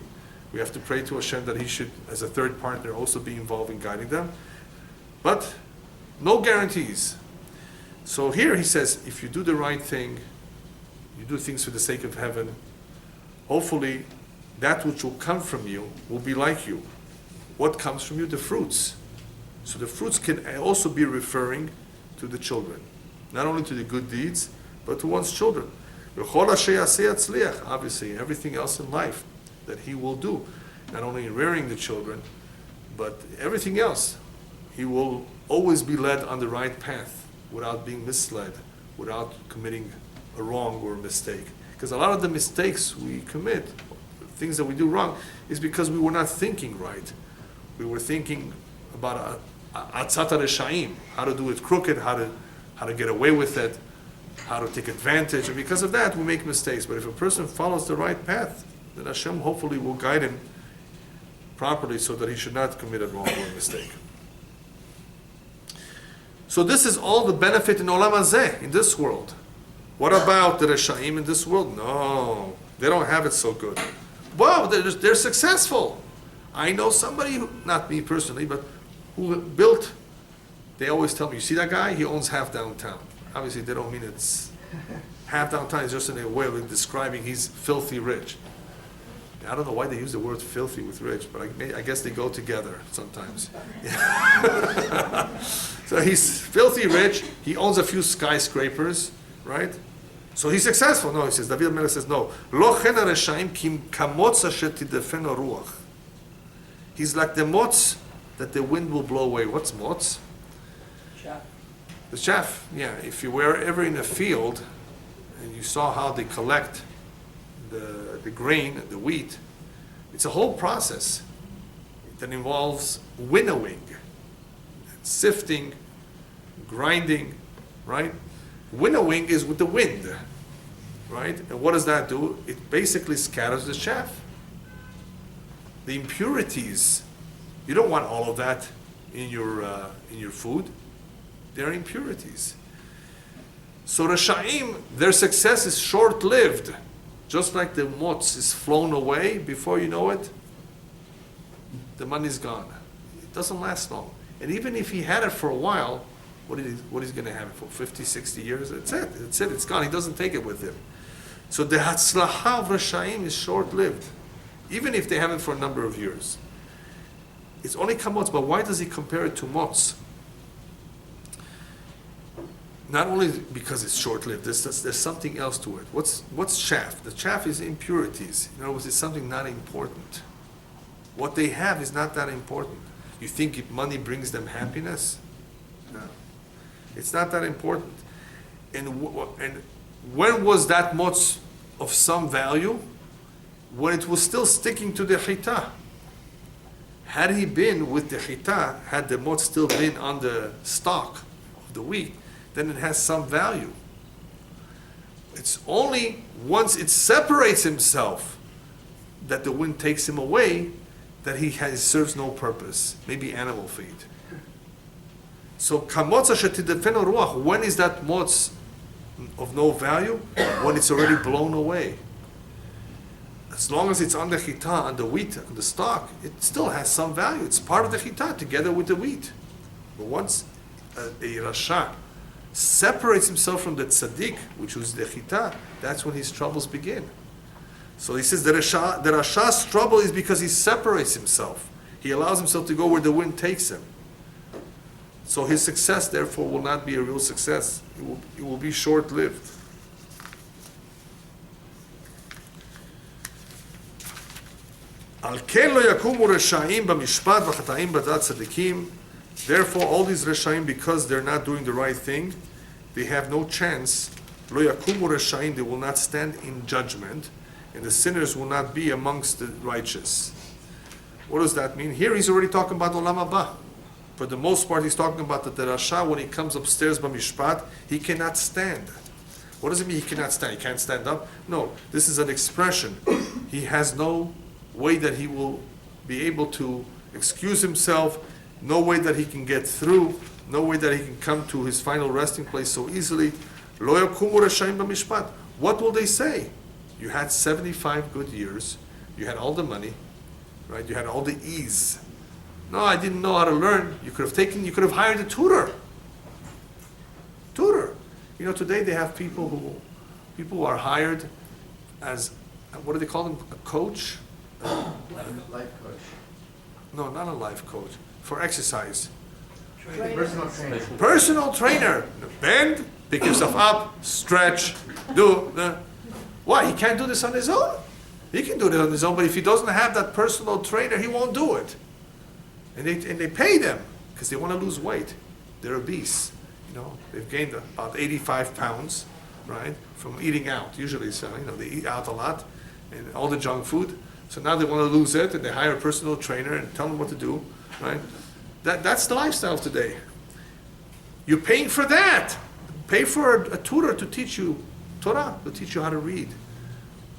We have to pray to Hashem that He should, as a third partner, also be involved in guiding them. But no guarantees. So here he says, if you do the right thing, you do things for the sake of heaven, hopefully that which will come from you will be like you. What comes from you? The fruits. So the fruits can also be referring to the children. Not only to the good deeds, but to one's children. Obviously, everything else in life that he will do, not only in rearing the children, but everything else. He will always be led on the right path without being misled, without committing a wrong or a mistake. Because a lot of the mistakes we commit, things that we do wrong, is because we were not thinking right. We were thinking about atzata reshaim, how to do it crooked, how to get away with it, how to take advantage, and because of that we make mistakes. But if a person follows the right path, then Hashem hopefully will guide him properly so that he should not commit a wrong or a mistake. So this is all the benefit in Olam Hazeh, in this world. What about the Reshaim in this world? No, they don't have it so good. Wow, they're successful. I know somebody, who, not me personally, but who built, they always tell me, you see that guy? He owns half downtown. Obviously they don't mean it's half downtown, it's just in a way of describing he's filthy rich. I don't know why they use the word filthy with rich, but I guess they go together sometimes. So he's filthy rich, he owns a few skyscrapers, right? So he's successful. No, he says, David Melech says, no. He's like the mots that the wind will blow away. What's mots? Chaff. The chaff, yeah. If you were ever in a field and you saw how they collect the grain, the wheat, it's a whole process that involves winnowing, sifting, grinding, right? Winnowing is with the wind, right? And what does that do? It basically scatters the chaff. The impurities, you don't want all of that in your food. They're impurities. So Rashaim, their success is short-lived. Just like the motz is flown away, before you know it, the money's gone. It doesn't last long. And even if he had it for a while, what is he going to have it for? 50, 60 years? That's it. It's gone. He doesn't take it with him. So the Hatzlaha of Rashaim is short-lived, even if they have it for a number of years. It's only kamotz, but why does he compare it to motz? Not only because it's short-lived, there's something else to it. What's chaff? The chaff is impurities. In other words, it's something not important. What they have is not that important. You think if money brings them happiness? No. It's not that important. And when was that motz of some value? When it was still sticking to the chita. Had he been with the chita, had the motz still been on the stalk of the wheat, then it has some value. It's only once it separates himself that the wind takes him away, that serves no purpose, maybe animal feed. So kamotza shetidefeno ruach, when is that motz of no value? When it's already blown away. As long as it's on the chita, on the wheat, on the stalk, it still has some value. It's part of the chita together with the wheat. But once a rasha separates himself from the tzaddik, which was the chita, that's when his troubles begin. So he says the rasha's trouble is because he separates himself. He allows himself to go where the wind takes him. So his success, therefore, will not be a real success. It will be short-lived. Therefore, all these reshaim, because they're not doing the right thing, they have no chance. Lo yakumu reshaim, they will not stand in judgment, and the sinners will not be amongst the righteous. What does that mean? Here he's already talking about Olam Haba. For the most part, he's talking about that the Rasha, when he comes upstairs b'mishpat, he cannot stand. What does it mean he cannot stand? He can't stand up? No, this is an expression. He has no way that he will be able to excuse himself, no way that he can get through, no way that he can come to his final resting place so easily. Lo yakumu reshaim b'mishpat. What will they say? You had 75 good years, you had all the money, right? You had all the ease. No, I didn't know how to learn. You could have hired a tutor. You know, today they have people who are hired as, what do they call them? A coach? Life coach. No, not a life coach. For exercise. Personal trainer. Personal trainer. Bend, pick yourself up, stretch, do. Why? He can't do this on his own? He can do it on his own, but if he doesn't have that personal trainer, he won't do it. And they pay them because they want to lose weight. They're obese. You know, they've gained about 85 pounds, right, from eating out. Usually, so, you know, they eat out a lot and all the junk food. So now they want to lose it, and they hire a personal trainer and tell them what to do, right? That's the lifestyle of today. You're paying for that. Pay for a tutor to teach you Torah, to teach you how to read,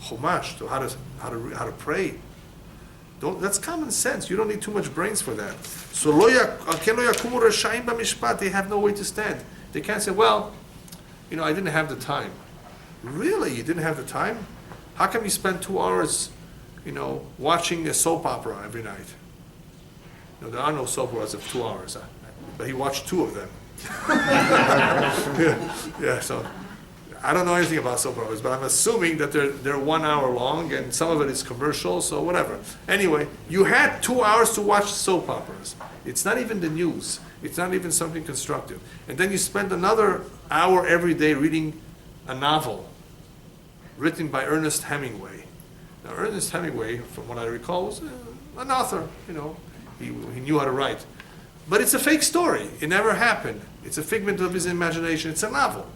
Chumash, to how to pray. That's common sense. You don't need too much brains for that. So they have no way to stand. They can't say, well, you know, I didn't have the time. Really? You didn't have the time? How come you spend 2 hours, you know, watching a soap opera every night? No, there are no soap operas of 2 hours, but he watched 2 of them. Yeah, so I don't know anything about soap operas, but I'm assuming that they're 1 hour long, and some of it is commercial, so whatever. Anyway, you had 2 hours to watch soap operas. It's not even the news. It's not even something constructive. And then you spend another hour every day reading a novel written by Ernest Hemingway. Now, Ernest Hemingway, from what I recall, was an author. You know, he knew how to write. But it's a fake story. It never happened. It's a figment of his imagination. It's a novel.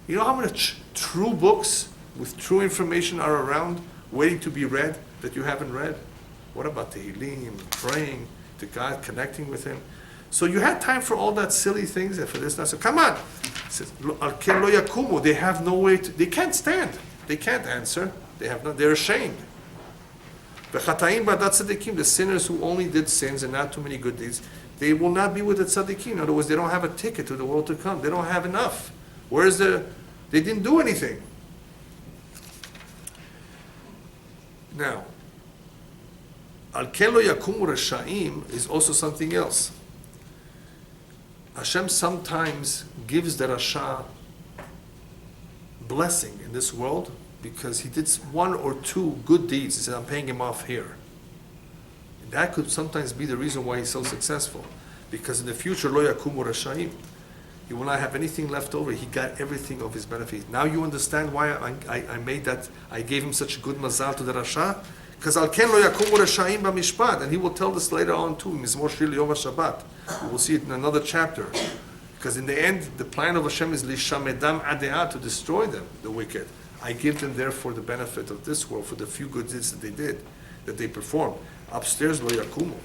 You know how much true books with true information are around, waiting to be read, that you haven't read? What about Tehilim, praying to God, connecting with Him? So you had time for all that silly things, and for this, so come on. It says, they have no way to, they can't stand. They can't answer. They're ashamed. The sinners who only did sins and not too many good deeds, they will not be with the tzaddikim. In other words, they don't have a ticket to the world to come. They don't have enough. They didn't do anything. Now, al ken lo yakumu reshaim is also something else. Hashem sometimes gives the Rasha blessing in this world because he did 1 or 2 good deeds. He said, I'm paying him off here. And that could sometimes be the reason why he's so successful. Because in the future, lo yakumu reshaim, he will not have anything left over. He got everything of his benefit. Now you understand why I made that, I gave him such a good mazal to the Rasha? Because al ken lo yakumu reshaim b'mishpat, and he will tell this later on too, Mizmor Shir Yom HaShabbat. We will see it in another chapter. Because in the end, the plan of Hashem is lishamedam adea, to destroy them, the wicked. I give them there for the benefit of this world, for the few good deeds that they did, that they performed. Upstairs, lo yakumu.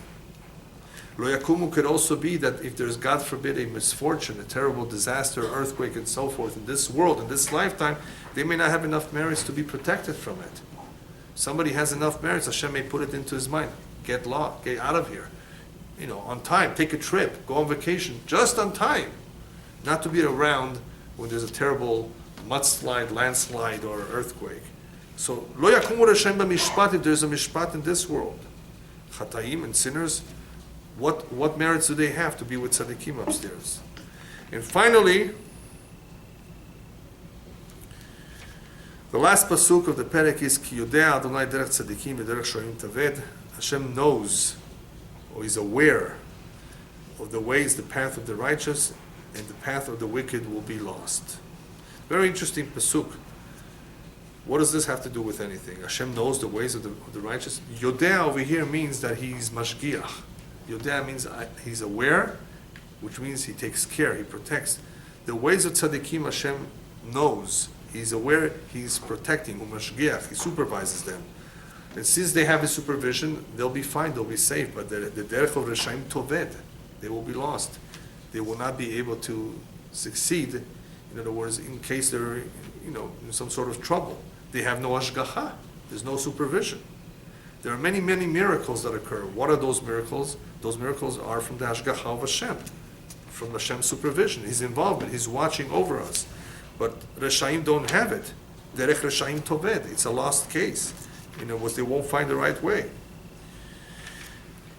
Lo yakumu could also be that if there's, God forbid, a misfortune, a terrible disaster, earthquake, and so forth in this world, in this lifetime, they may not have enough merits to be protected from it. Somebody has enough merits, Hashem may put it into his mind. Get lost, get out of here. You know, on time, take a trip, go on vacation, just on time. Not to be around when there's a terrible mudslide, landslide, or earthquake. So, lo yakumu reshaim b'mishpat, if there's a mishpat in this world, chataim and sinners, what merits do they have to be with tzaddikim upstairs? And finally, the last pasuk of the perek is Ki yodea Adonai derech tzaddikim v'derech shoyim taved. Hashem knows, or is aware of the ways, the path of the righteous, and the path of the wicked will be lost. Very interesting pasuk. What does this have to do with anything? Hashem knows the ways of the righteous. Yodea over here means that he's mashgiach. Yodea means he's aware, which means he takes care, he protects. The ways of tzaddikim Hashem knows. He's aware, he's protecting, mashgiach, he supervises them. And since they have his supervision, they'll be fine, they'll be safe. But the derech of reshaim toved, they will be lost. They will not be able to succeed. In other words, in case they're, in some sort of trouble. They have no hashgacha. There's no supervision. There are many, many miracles that occur. What are those miracles? Those miracles are from the hashgacha of Hashem, from Hashem's supervision, His involvement, He's watching over us. But reshaim don't have it. Derech reshaim toved. It's a lost case. They won't find the right way.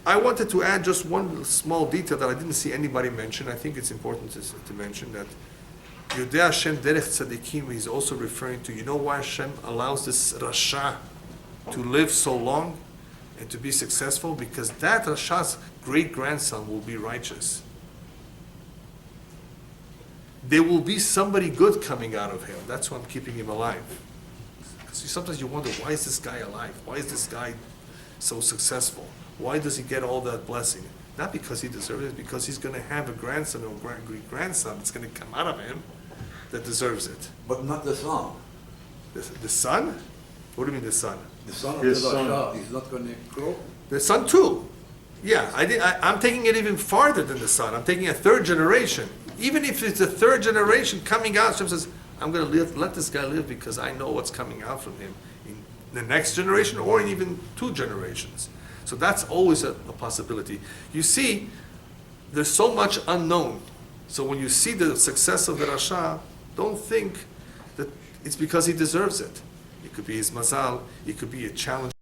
I wanted to add just one small detail that I didn't see anybody mention. I think it's important to mention that Yodea Hashem Derech Tzadikim is also referring to, you know why Hashem allows this Rasha to live so long and to be successful? Because that Rasha's great-grandson will be righteous. There will be somebody good coming out of him. That's why I'm keeping him alive. Because sometimes you wonder, why is this guy alive? Why is this guy so successful? Why does he get all that blessing? Not because he deserves it, because he's going to have a grandson or great-grandson that's going to come out of him that deserves it. But not the son. The son? What do you mean the son? The son of His the son. Rasha is not going to grow. The son too. Yeah, I'm taking it even farther than the son. I'm taking a third generation. Even if it's a third generation coming out, Hashem says, I'm going to let this guy live because I know what's coming out from him in the next generation or in even 2 generations. So that's always a possibility. You see, there's so much unknown. So when you see the success of the Rasha, don't think that it's because he deserves it. It could be his mazal, it could be a challenge.